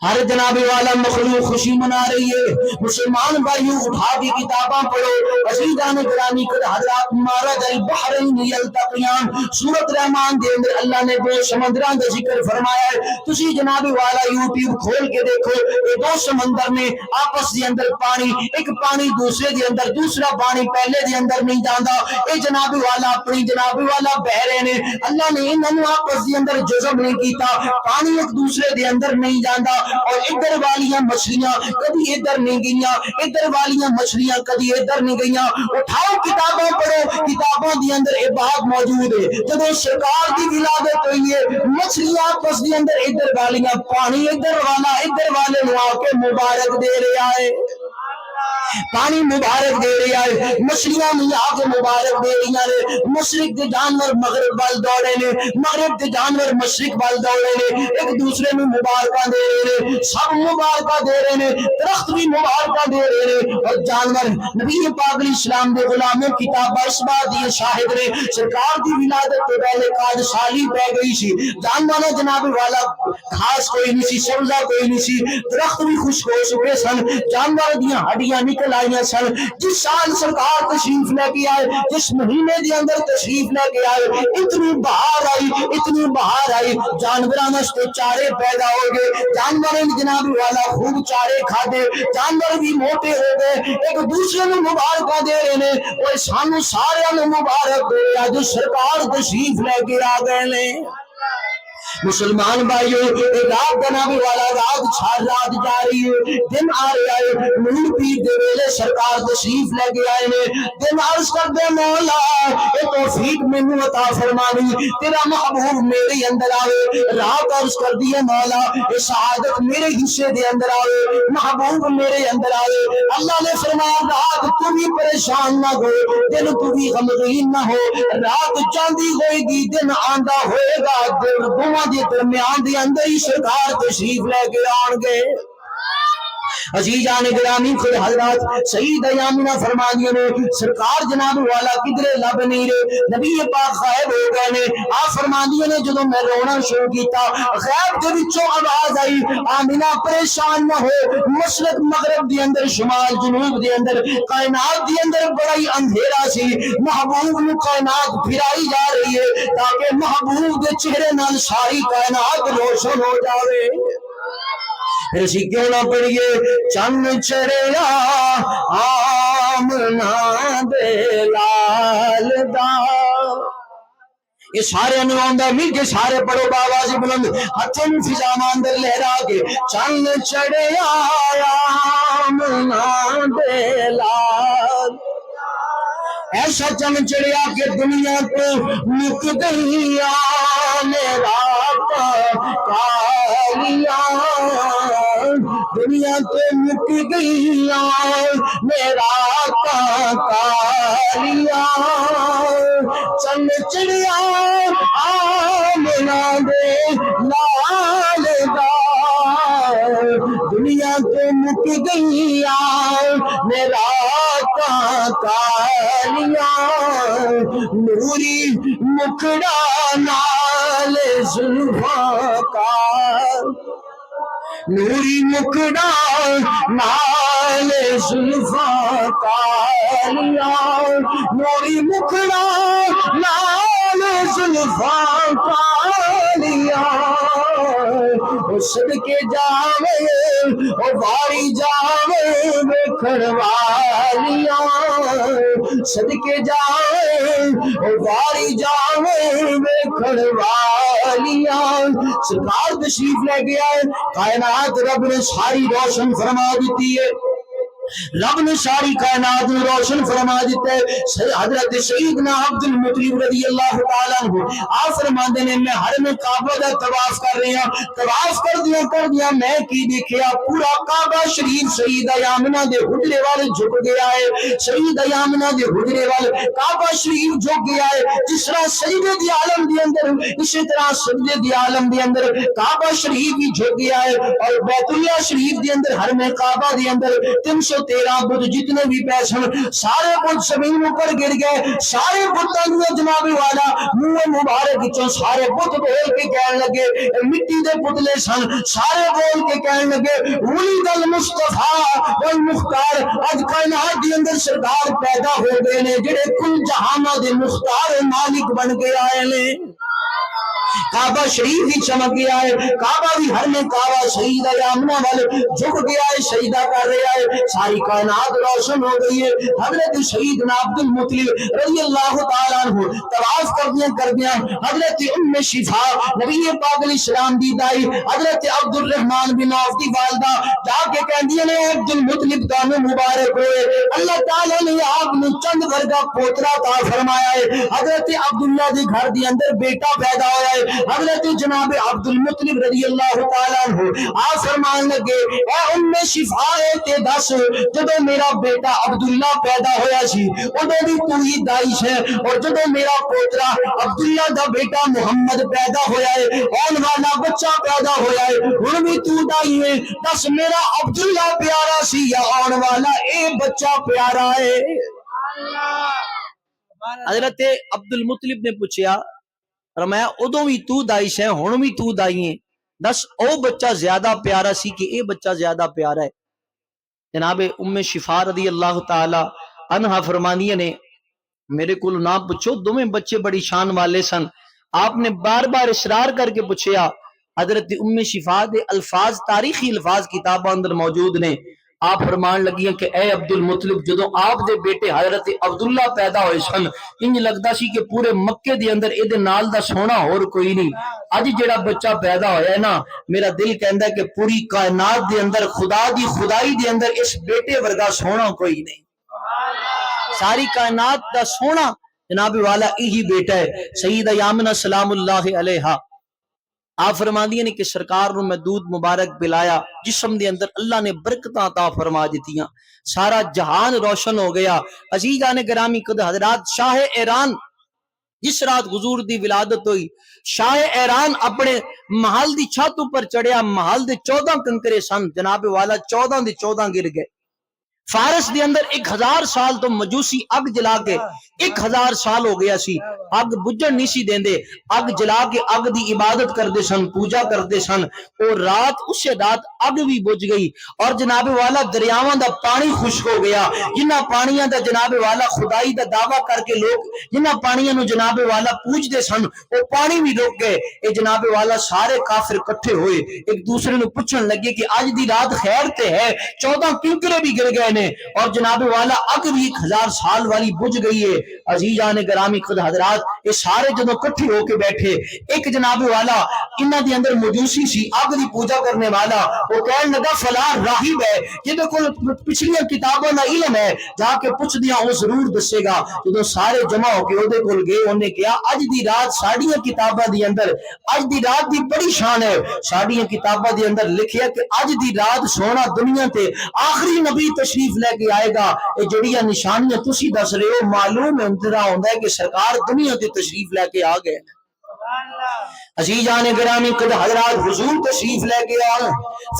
ہر جناب والا مخلوق خوشی منا رہی ہے. مسلمان بھائیوں اٹھا کے کتاباں پڑھو. عزیزان گرامی قد حضرات مارج البحرین یلتقیان سورۃ رحمان دے اندر اللہ نے دو سمندراں دا ذکر فرمایا ہے. تسی جناب والا یوٹیوب کھول کے دیکھو, یہ دو سمندر نے آپس دے اندر پانی, ایک پانی دوسرے دے اندر, دوسرا پانی پہلے دے اندر نہیں جاندا. اے جناب والا اپنی جناب والا بہ رہے نے. اللہ نے انہاں آپس دے اندر جذب نہیں کیتا, پانی ایک دوسرے دے اندر نہیں جاندا. اور ادھر والیاں مچھلیاں کبھی ادھر نہیں گئیاں, ادھر والیاں مچھلیاں کبھی ادھر نہیں گئیاں. اٹھاؤ کتابوں پڑھو, کتابوں دی اندر یہ بات موجود ہے. جب سرکار دی ولادت ہوئی ہے, مچھلیاں آپس دی اندر ادھر والیاں, پانی ادھر والا ادھر والے نو آ کے مبارک دے رہا ہے, پانی مبارک دے رہا ہے. مچھلیاں بھی آ کے مبارک دے رہی ہیں. مشرق کے جانور مغرب وال دوڑے نے, مغرب کے جانور مشرق وال دوڑے نے, ایک دوسرے میں مبارکاں دے رہے نے, سب مبارکاں دے رہے نے, درخت بھی مبارکاں دے رہے نے. اور جانور نبی پاک علیہ السلام دے غلاموں کتاب اس بات دی شاہد نے, سرکار دی ولادت تو پہلے کاج سالی پہ گئی سی. جانوروں جناب والا گھاس کوئی نہیں سی, سبزہ کوئی نہیں سی, درخت بھی خشک ہو چکے سن, جانور دیاں ہڈیاں نکل آئیاں سن. جس سال سرکار تشریف لے کے آئے, جس مہینے دے اندر تشریف لے کے آئے, اتنی بہار آئی, اتنی بہار آئی, جانوراں واسطے چارے پیدا ہو گئے. جانوراں جناب والا خوب چارے کھادے, جانور بھی موٹے ہو گئے, ایک دوسرے کو مبارکاں دے رہے نے. اور سانو سارے نو مبارک دے رہا جو سرکار تشریف لے کے آ گئے نے. مسلمان بھائیوں, رات جناب والا رات چھار رات جا رہی ہے, دن آ رہا ہے. نور پیر دے ویلے سرکار تشریف لے کے آئے نے. دن عرض کر دے مولا اے توفیق مینوں عطا فرمانی, تیرا محبوب میرے اندر آوے. رات عرض کر دی مولا اے سعادت میرے حصے دے اندر آوے, محبوب میرے اندر آوے. اللہ نے فرمایا رات تو بھی پریشان نہ ہو, دن تو بھی غمگین نہ ہو. رات چاندی ہوئے گی, دن آندا ہوئے گا, دن دونوں دے درمیان دے اندر ہی سرکار تشریف لے کے آن گئے. عزیزان گرامی خود حضرات سید ایامینہ فرما دیے نے, سرکار جناب والا کدھرے لب نہیں رہے, نبی پاک غائب ہو گئے نے. آپ فرما دیے نے جدوں میں رونا شروع کیتا, غیب دے وچوں آواز آئی, آمینہ پریشان نہ ہو, مشرق مغرب دے اندر شمال جنوب دے اندر کائنات دے اندر بڑا ہی اندھیرا سی. محبوب نو کائنات پھرائی جا رہی ہے تاکہ محبوب دے چہرے نال ساری کائنات روشن ہو جاوے. پھر اسی کیوں نہ پڑھیے, چن چڑھیا آمنہ دے لال دا. یہ سارے نو آندا مل کے سارے پڑھو باواز بلند, ہتھوں نو فضا اندر لہرا کے, چن چڑھیا آمنہ دے لال. ایسا چن چڑھیا کہ دنیا تو مک گئی میرا کالیاں, دنیا تو مک گئی میرا کالیاں. چن چڑھیا آمنہ دے لال دا, دنیا تو مک گئی میرا کالیاں. نوری مکھڑا نال زلفاں کا, نوری مکھڑا نال زلفاں کالیاں, نوری مکھڑا نال زلفاں کالیاں. صدقے جاوے او واری جاوے ویکھن والیاں, صدقے جاوے او واری جاوے ویکھن والیاں. سرکار تشریف لے گیا ہے, کائنات رب نے ساری روشن فرما دیتی ہے. رب نے ساری کائنات میں روشن فرما دیتا ہے۔ حضرت سیدنا عبد المطلب رضی اللہ تعالیٰ عنہ آپ فرماندے نے میں حرم کعبہ دا طواف کر رہا، طواف کر دیا میں کی دیکھیا پورا کعبہ شریف سیدہ آمنہ دے حجرے والے جھک گیا ہے، سیدہ آمنہ دے حجرے والے کعبہ شریف جھک گیا ہے۔ جس طرح سجدے دی عالم دی اندر اسی طرح سجدے دی عالم دی اندر کعبہ شریف بھی جھک گیا ہے، اور بیت اللہ شریف دی اندر حرم کعبہ دی اندر 313 بت جتنے بھی پیسن سارے بت زمین اوپر گر گئے، سارے بتاں نوں جناب والا منہ مبارک وچوں سارے بت بول کے کہن لگے، مٹی دے پتلے سن، سارے بول کے کہن لگے ولید المصطفیٰ والمختار، اج کائنات دی اندر سرکار پیدا ہو گئے نے جڑے کل جہاناں دے مختار مالک بن کے آئے نے۔ کعبہ شریف بھی چمک گیا ہے، کعبہ بھی حرم کعبہ سیدہ آمنہ والے جھک گیا ہے، سجدہ کر رہا ہے، ساری کائنات روشن ہو گئی ہے۔ حضرت سیدنا عبد المطلب رضی اللہ تعالیٰ عنہ طواف کر دیا حضرت ام شفا نبی پاک علیہ السلام دی دائی حضرت عبد الرحمن بن عوف دی والدہ جا کے کہندی نے عبد المطلب تانوں مبارک ہوئے، اللہ تعالیٰ نے آپ نے چند ورگا پوترا عطا فرمایا ہے۔ حضرت عبداللہ دے گھر دی اندر بیٹا پیدا ہوا ہے، حضرت جناب عبد المطلب رضی اللہ تعالیٰ عنہ آپ فرمان لگے اے ام شفا تے دس جدو میرا بیٹا عبداللہ پیدا ہویا سی ادو بھی تو ہی دائش ہے، اور جدو میرا پوترا عبداللہ دا بیٹا محمد پیدا ہویا ہے، آن والا بچہ پیدا ہویا ہے، ہن بھی تو دائی ہے، دس میرا عبداللہ پیارا سی یا آن والا اے بچہ پیارا ہے؟ حضرت عبد المطلب نے پوچھا فرمایا ادو بھی تو دائش ہے ہن بھی تو دائی ہے، دس او بچہ زیادہ پیارا سی کہ اے بچہ زیادہ پیارا ہے؟ جناب ام شفا رضی اللہ تعالی عنہا فرمانیہ نے میرے کو نہ پوچھو، دونوں بچے بڑی شان والے سن، آپ نے بار بار اصرار کر کے پوچھیا۔ حضرت ام شفا دے الفاظ تاریخی الفاظ کتاباں اندر موجود نے، آپ فرمان لگیاں کہ اے عبد المطلب جدو آپ دے بیٹے حضرت عبداللہ پیدا ہوئے سن انج لگدا سی کہ پورے مکے دے اندر اے دے نال دا سونا اور کوئی نہیں، اج جڑا بچہ پیدا ہویا ہے نا میرا دل کہندا ہے کہ پوری کائنات دے اندر خدا دی خدائی دے اندر اس بیٹے ورگا سونا کوئی نہیں، ساری کائنات دا سونا جناب والا یہی بیٹا ہے سیدہ آمنہ سلام اللہ علیہا۔ آپ فرماندیاں نے کہ سرکار نو میں دودھ مبارک پلایا، جسم دے اندر اللہ نے برکتاں عطا فرما دیتیاں، سارا جہان روشن ہو گیا۔ عزیزان گرامی قد حضرات شاہ ایران جس رات حضور دی ولادت ہوئی، شاہ ایران اپنے محل دی چھت اوپر چڑھیا، محل دے 14 کنکرے سن جناب والا 14 دے 14 گر گئے۔ فارس دے اندر 1000 سال تو مجوسی اگ جلا کے 1000 سال ہو گیا سی، اگ بجھن نہیں سی دیندے، اگ جلا کے اگ دی عبادت کردے سن، پوجا کردے سن، اور رات اس رات اگ بھی بجھ گئی، اور جناب والا دریاواں دا پانی خشک ہو گیا، جنہ پانیاں دا جناب والا خدائی دا دعویٰ کر کے لوگ جنہ پانیاں نو جناب والا پوج دے سن وہ پانی بھی رک گئے۔ اے جناب والا سارے کافر کٹھے ہوئے ایک دوسرے نو پوچھن لگے کہ آج دی رات خیر تے ہے، 14 کنکرے بھی گر گئے نے اور جناب والا اگ بھی 1000 سال والی بجھ گئی ہے۔ عزیزان گرامی خود حضرات یہ سارے جدوں کٹھے ہو کے بیٹھے، ایک جناب والا انہاں دی اندر مجوسی سی اگ دی پوجا کرنے والا، وہ کہنے لگا فلاں راہب ہے جدوں کول پچھلیاں کتاباں دا علم ہے، جا کے پوچھ دیاں وہ ضرور دسے گا۔ جدوں سارے جمع ہو کے اودے کول گئے، انہیں کہا اج دی رات ساڈیاں کتاباں دی اندر اج دی رات دی بڑی شان ہے، ساڈیاں کتاباں دی اندر لکھیا کہ اج دی رات سونا دنیا تے آخری نبی تشریف لے کے آئے گا۔ یہ جڑیاں نشانیاں تسی دس رہے ہو معلوم انتظار ہوندا ہے کہ سرکار دنیا تے تشریف لے کے آ گئے۔ عزیزان گرامی قد حضرات حضور تشریف لے کے آئے،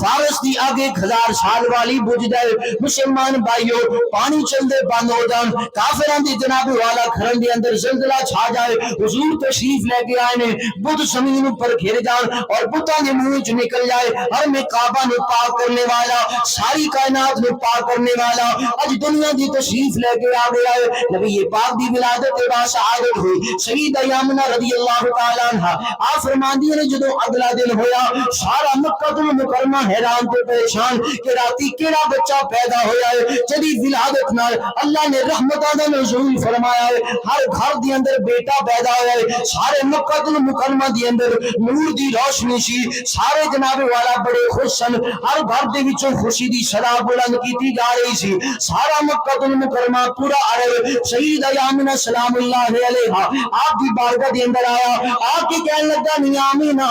فارس دی آگ 1000 سال والی بجھ جائے، مسلمان بھائیو پانی چل دے بند ہو جان، کافران دی جناب والا گھرن دے اندر زلزلہ چھا جائے، حضور تشریف لے کے آئے نے بت زمین پر گھر جان اور بتاں دے منہ چ نکل جائے، ہر میں کعبہ نو پاک کرنے والا، ساری کائنات نو پاک کرنے والا اج دنیا دی تشریف لے کے آ گیا ہے۔ نبی پاک دی ولادت کے بعد شہادت ہوئی، سیدہ آمنہ رضی اللہ تعالی عنہا آپ فرماندی نے جدو اگلا دن ہویا سارا مکہ المکرمہ حیران تے پریشان کہ راتی کیڑا بچہ پیدا ہویا ہے جدی ولادت نال اللہ نے رحمتاں دا نزول فرمایا ہے ہر گھر دی اندر بیٹا پیدا ہویا ہے سارے مکہ المکرمہ دی اندر نور دی روشنی سی سارے جناب والا بڑے خوش سن ہر گھر دے وچوں خوشی دی صدا بلند کیتی جا رہی سی سارا مکہ المکرمہ پورا عرب سیدہ آمنہ سلام اللہ علیہا آپ دی بارگاہ دے اندر آیا آپ کی کہنے لگا نہیں آمینہ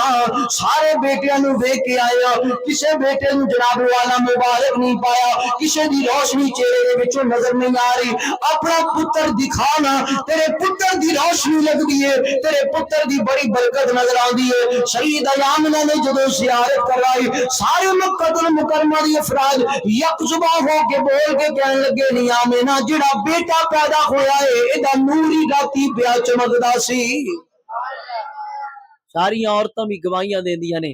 سارے بیٹیاں نو ویکھ کے آیا کسے بیٹے نو جناب والا مبارک نہیں پایا کسے دی روشنی چہرے دے وچوں نظر نہیں آ رہی اپنا پتر دکھانا تیرے پتر دی روشنی لگ دی ہے تیرے پتر دی بڑی برکت نظر آندی ہے سیدہ آمنہ نے جدو زیارت کرائی سارے مکہ المکرمہ دی افراد یک زبان ہو کے بول کے کہنے لگے نہیں آمنہ جڑا بیٹا پیدا ہویا ہے ادا نوری راتی پیا چمکدا سی ساری عورتاں بھی گواہیاں دیندیاں نے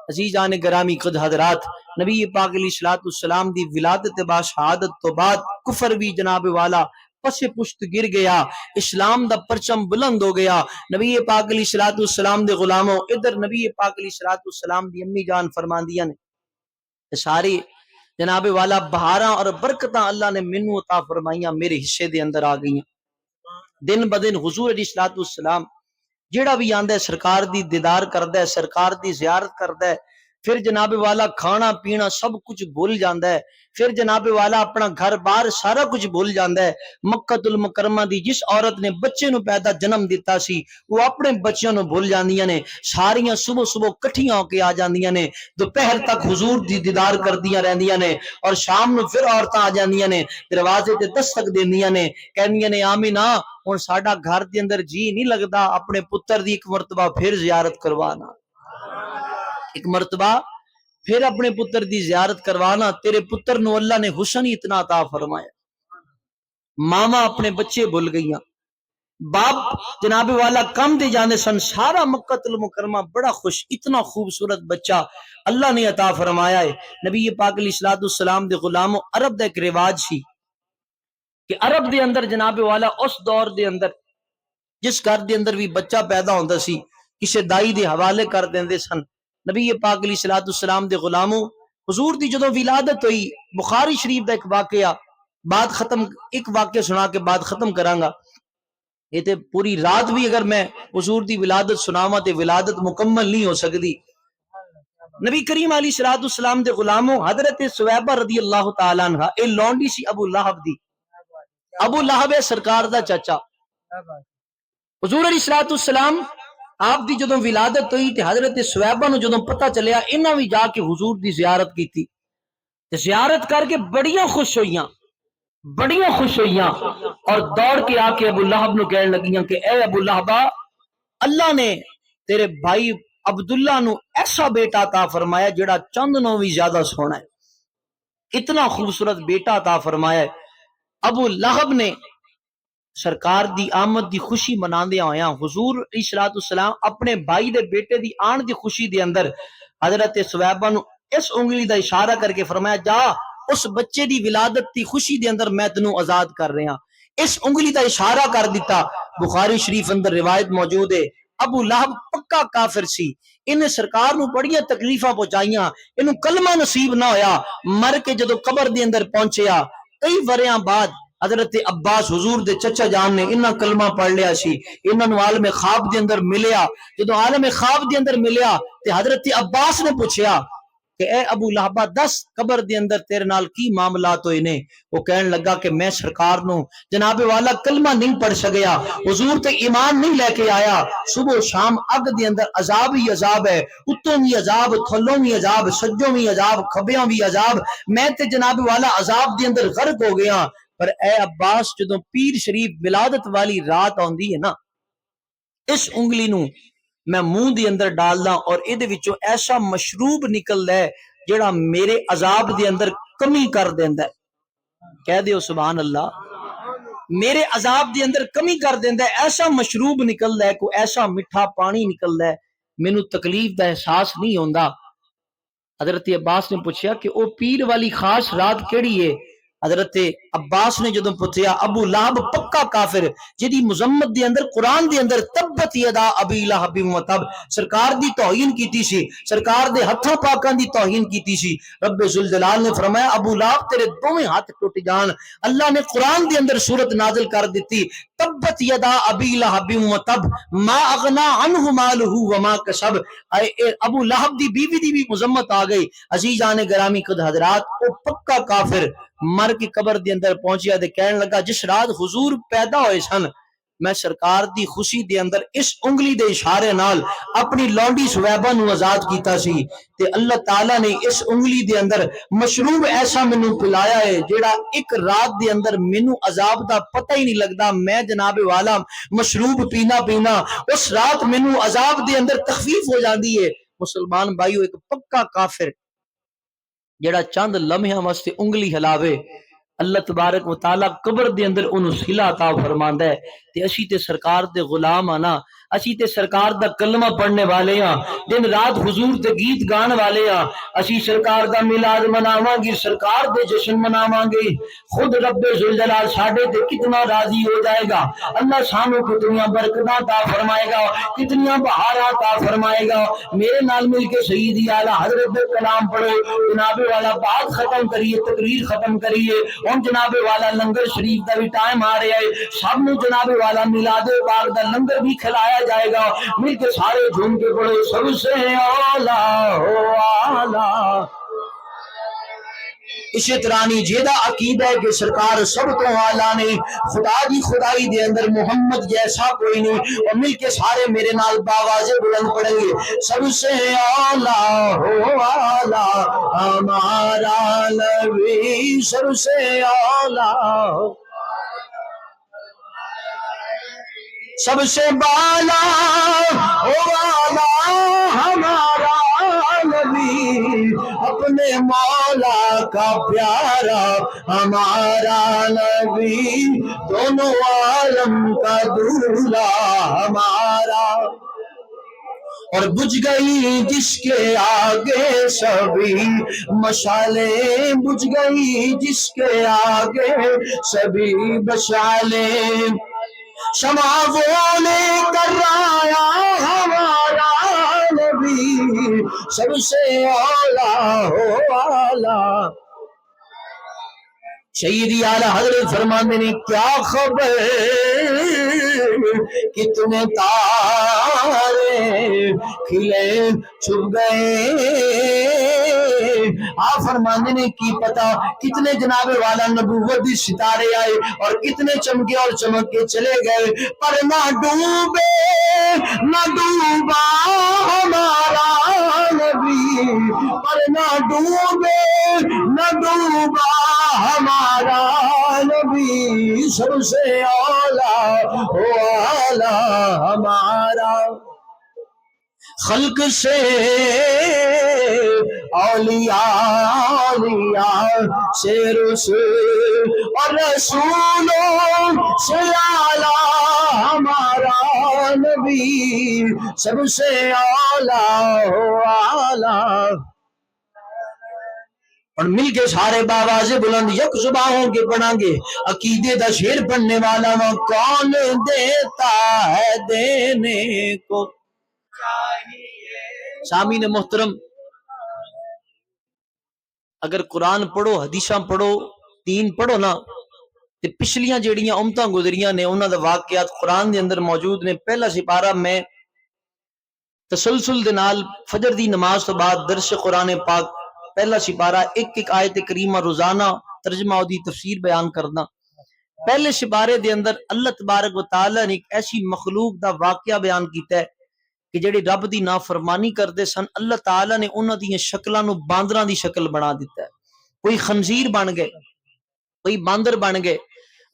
عزیزان گرامی خود حضرات نبی پاک علیہ الصلوۃ والسلام دی ولادت با شہادت تو بعد کفر بھی جناب والا پس پشت گر گیا اسلام دا پرچم بلند ہو گیا نبی پاک علیہ الصلوۃ والسلام دے غلاموں ادھر نبی پاک علیہ الصلوۃ والسلام دی امی جان فرماندیاں نے ساری جناب والا بہاراں اور برکتاں اللہ نے مینوں عطا فرمائیاں میرے حصے دے اندر آ گئیاں دن بدن حضور علیہ الصلوۃ والسلام جیڑا بھی آندا ہے سرکار دی دیدار کردا ہے سرکار دی زیارت کردا ہے پھر جناب والا کھانا پینا سب کچھ بھول جاندا ہے پھر جناب والا اپنا گھر بار سارا کچھ بھول جاندا ہے مکہ المکرمہ دی جس عورت نے بچے نو پیدا جنم دیتا سی وہ اپنے بچیاں نو بھول جاندیاں نے ساریاں صبح صبح کٹھیاں ہو کے آ جاندیاں نے دوپہر تک حضور دی دیدار کردیاں رہندیاں نے اور شام نو پھر عورتاں آ جاندیاں نے دروازے تے دستک دیندیاں نے کہندیاں نے آمینہ ہن ساڈا گھر دے اندر جی نہیں لگدا اپنے پتر دی ایک مرتبہ پھر زیارت کروانا ایک مرتبہ پھر اپنے پتر دی زیارت کروانا تیرے پتر نو اللہ نے حسن اتنا عطا فرمایا ماما اپنے بچے بھول گئیاں باپ جناب والا کم دے جانے سن سارا مکہ المکرمہ بڑا خوش اتنا خوبصورت بچہ اللہ نے عطا فرمایا ہے نبی پاک علیہ الصلوۃ والسلام دے غلاموں عرب دا ایک رواج سی کہ عرب دے اندر جناب والا اس دور دے اندر جس گھر دے اندر بھی بچہ پیدا ہوندا سی کسے دائی دے حوالے کر دیندے سن نبی پاک علیہ الصلوۃ والسلام دے غلاموں حضور دی جدوں ولادت ہوئی بخاری شریف دا ایک واقعہ بات ختم ایک واقعہ سنا کے بعد ختم کراں گا یہ تے پوری رات بھی اگر میں حضور دی ولادت سناواں تے ولادت مکمل نہیں ہو سکتی نبی کریم علیہ الصلوۃ والسلام دے غلاموں حضرت سویبہ رضی اللہ تعالی عنہا اے لونڈی سی ابو لہب دی ابو لہب ہے سرکار دا چچا حضور علیہ الصلوۃ والسلام آپ دی جدوں ولادت ہوئی تے حضرت سویبہ نو جدوں پتہ چلیا انہاں بھی جا کے حضور دی زیارت کیتی تے زیارت کر کے بڑیاں خوش ہوئیاں اور دوڑ کے آ کے ابو لہب نو کہنے لگیاں کہ اے ابو لہبا اللہ نے تیرے بھائی عبداللہ نو ایسا بیٹا عطا فرمایا جڑا چند نو بھی زیادہ سونا ہے اتنا خوبصورت بیٹا عطا فرمایا ہے ابو لہب نے سرکار دی آمد دی خوشی مناندیاں ہویاں حضور علیہ الصلوۃ والسلام اپنے بھائی دے بیٹے دی آن دی خوشی دے اندر حضرت سویبہ نو اس انگلی دا اشارہ کر کے فرمایا جا اس بچے دی ولادت دی خوشی دے اندر میں تینوں آزاد کر رہا اس انگلی دا اشارہ کر دیتا بخاری شریف اندر روایت موجود ہے ابو لہب پکا کافر سی انہیں سرکار نو بڑیاں تکلیفاں پہنچائیاں انہوں کلمہ نصیب نہ ہویا مر کے جدو قبر دے اندر پہنچیا کئی وریاں بعد حضرت عباس حضور دے چچا جان نے انہاں کلمہ پڑھ لیا سی انہاں نو عالم خواب دے اندر ملیا جدو عالم خواب دے اندر ملیا تے حضرت عباس نے پوچھیا کہ اے ابو لہبہ دس قبر دے اندر تیرے نال کی معاملات ہوئے نے وہ کہنے لگا کہ میں سرکار نو جناب والا کلمہ نہیں پڑھ سکیا حضور تے ایمان نہیں لے کے آیا صبح شام اگ دے اندر عذاب ہی عذاب ہے اتوں بھی عذاب تھلوں بھی عذاب سجوں بھی عذاب کھبیاں بھی عذاب میں تے جناب والا عذاب دے اندر غرق ہو گیا پر اے عباس جدوں پیر شریف ولادت والی رات آندی ہے نا اس انگلی نو میں منہ دے اندر ڈالدا اور ادھے وچوں ایسا مشروب نکلدا ہے جڑا میرے عذاب دے اندر کمی کر دیندا ہے کہہ دیو سبحان اللہ میرے عذاب دے اندر کمی کر دیندا ہے ایسا مشروب نکلدا ہے کوئی ایسا میٹھا پانی نکلدا ہے مینوں تکلیف دا احساس نہیں ہوندا حضرت عباس نے پوچھا کہ او پیر والی خاص رات کیڑی ہے حضرت عباس نے جدوں پوچھیا ابو لہب پکا کافر جدی مذمت دے اندر قرآن دے اندر تبت یدا ابی لہب و تب سرکار دی توہین کیتی سی سرکار دے ہتھاں پاکاں دی توہین کیتی سی رب ذوالجلال نے فرمایا ابو لہب تیرے دوویں ہاتھ ٹوٹ جان اللہ نے قرآن دے اندر سورت نازل کر دیتی تبت یدا ابی لہب و تب ما اغنا عنہ مالہ وما کسب ابو لہب دی بیوی دی بھی مذمت آ گئی عزیزان گرامی خود حضرات او پکا کافر مر کی قبر دے اندر پہنچیا تے کہن لگا جس رات حضور پیدا ہوئے سن میں سرکار دی خوشی دے اندر اس انگلی دے اشارے نال اپنی لونڈی سویبہ نو آزاد کیتا سی تے اللہ تعالیٰ نے اس انگلی دے اندر مشروب ایسا مینوں پلایا ہے جیڑا ایک رات دے اندر مینوں عذاب دا پتہ ہی نہیں لگدا میں جناب والا مشروب پینا اس رات مینوں عذاب دے اندر تخفیف ہو جاندی ہے مسلمان بھائیو ایک پکا کافر جیڑا چند لمحہ واسطے انگلی ہلاوے اللہ تبارک و تعالی قبر دے اندر انہوں صلہ عطا فرماندا ہے تے اسی تے سرکار دے غلام آنا اسی تے سرکار دا کلمہ پڑھنے والے ہاں دن رات حضور تے گیت گان والے ہاں اسی سرکار دا میلاد مناواں گے سرکار دے جشن مناواں گے خود رب ذوالجلال ساڈے تے کتنا راضی ہو جائے گا اللہ سانو کتنیاں برکتاں عطا فرمائے گا کتنیاں بہاراں عطا فرمائے گا میرے نال مل کے سیدی اعلی حضرت دے کلام پڑھو جناب والا بات ختم کریے تقریر ختم کریے ہن جناب والا لنگر شریف دا بھی ٹائم آ رہا ہے سب نو جناب والا میلاد پاک دا لنگر بھی کھلایا جائے گا مل کے سارے جھوم کے پڑھو سب سے اعلیٰ ہو اعلیٰ اسی طرح نہیں جیدہ عقیدہ ہے کہ سرکار سب تو اعلیٰ نے خدا دی خدائی دے اندر محمد جیسا کوئی نہیں اور مل کے سارے میرے نال باواز بلند پڑھیں گے سب سے اعلیٰ ہو اعلیٰ ہمارا نبی سب سے اعلیٰ سب سے بالا ہو اعلیٰ ہمارا نبی اپنے مولا کا پیارا ہمارا نبی دونوں عالم کا دولہ ہمارا اور بجھ گئی جس کے آگے سبھی مشالیں بجھ گئی جس کے آگے سبھی مشالیں شمع وہ لے کر آیا ہمارا نبی سب سے اعلیٰ ہو اعلیٰ سیدی اعلی حضرت فرماندے نے کیا خبر کتنے تارے کھلے چھپ گئے آپ فرماندے نے کی پتا کتنے جناب والا نبوت دی ستارے آئے اور کتنے چمکے اور چمک کے چلے گئے پر نہ ڈوبے نہ ڈوبا ہمارا نبی پر نہ ڈوبے نہ ڈوبا ہمارا نبی سب سے اعلیٰ ہو اعلیٰ ہمارا خلق سے اولیاء اولیاء سے رسول اور رسولوں سے اعلیٰ ہمارا نبی سب سے اعلیٰ ہو اعلیٰ اور مل کے سارے باواز بلند یک زباں ہوں کے پڑھیں گے عقیدے دا شعر پڑھنے والا وہ کون دیتا ہے دینے کو سامعین محترم اگر قرآن پڑھو حدیثاں پڑھو دین پڑھو نا تے پچھلیاں جیڑیاں امتاں گزریاں نے انہاں دا واقعات قرآن دے اندر موجود نے پہلا سپارہ میں تسلسل دے نال فجر دی نماز تو بعد درس قرآن پاک پہلا سپارہ ایک آیت کریمہ روزانہ ترجمہ دی تفسیر بیان کرنا پہلے سپارے دے اندر اللہ تبارک و تعالی نے ایک ایسی مخلوق دا واقعہ بیان کیتا ہے کہ جڑے رب دی نافرمانی کردے سن اللہ تعالی نے انہاں دی شکلاں نو باندراں دی شکل بنا دیتا ہے کوئی خنزیر بن گئے کوئی باندر بن گئے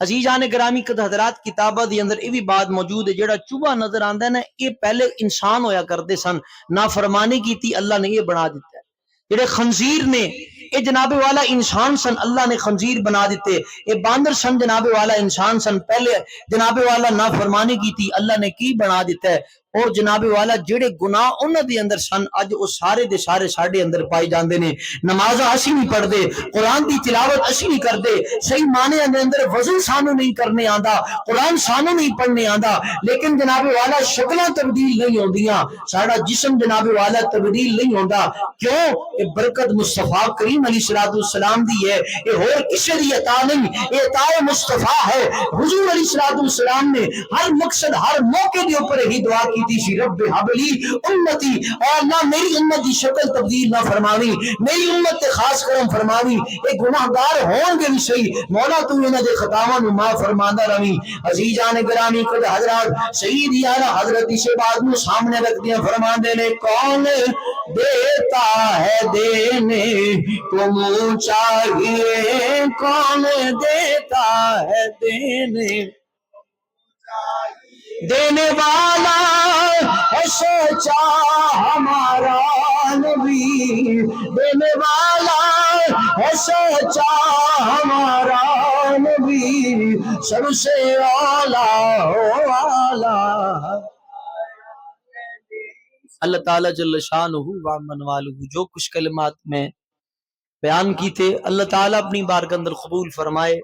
عزیزان گرامی قد حضرات کتابہ دی اندر یہ بھی بات موجود ہے جڑا چوہا نظر آندا ہے نا یہ پہلے انسان ہویا کردے سن نافرمانی کیتی اللہ نے یہ بنا دیتا ہے جڑے خنزیر نے یہ جناب والا انسان سن اللہ نے خنزیر بنا دیتے یہ باندر سن جناب والا انسان سن پہلے جناب والا نافرمانی کی تھی اللہ نے کی بنا دیتا ہے اور جناب والا جڑے گناہ انہاں دے اندر سن اج او سارے دے سارے ساڈے اندر پائے جاندے نے. نمازاں اسی نہیں پڑھ دے, قرآن دی تلاوت اسی نہیں کردے, صحیح معنی دے اندر وضو سانو نہیں کرنے آندا, قرآن سانو نہیں پڑھنے آندا, لیکن جناب والا شکلاں تبدیل نہیں ہوندیاں, ساڈا جسم جناب والا تبدیل نہیں ہوندا. کیوں؟ یہ برکت مصطفیٰ کریم علیہ السلام دی ہے, یہ ہور کسے دی عطا نہیں, یہ عطا مصطفیٰ ہے. حضور علیہ السلام نے ہر مقصد ہر موقع دے اوپر ہی دعا کی تھی, رب حبلی امتی, اے اللہ میری امت دی شکل تبدیل نہ فرماوی, میری امت تے خاص کرم فرماوی. اے گناہگار ہون گے بھی صحیح, مولا تو انہاں دے خطاواں نو معاف فرماندا رہی. عزیزان گرامی قد حضرات سیدی اعلی حضرت سے بعد نو سامنے رکھ دیا فرماندے نے, کون دیتا ہے دینے کو منہ چاہیے, کون دیتا ہے دینے, دینے والا ہے سوچا ہمارا نبی, دینے والا ہے سوچا ہمارا نبی, سب سے اعلیٰ ہو اعلیٰ. اللہ تعالیٰ جل شانہ ومن والہ جو کچھ کلمات میں بیان کی تھے اللہ تعالیٰ اپنی بارگاہ اندر قبول فرمائے.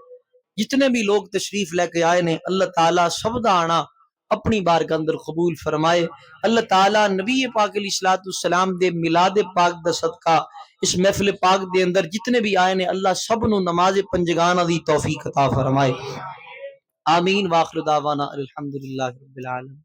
جتنے بھی لوگ تشریف لے کے آئے نے اللہ تعالیٰ سب دا آنا اپنی بارگاہ اندر قبول فرمائے. اللہ تعالیٰ نبی پاک علیہ السلام دے میلاد پاک دا صدقہ اس محفل پاک دے اندر جتنے بھی آئے نے اللہ سب نو نماز پنجگانہ دی توفیق عطا فرمائے. آمین. واخر دعوانا الحمدللہ رب العالمین.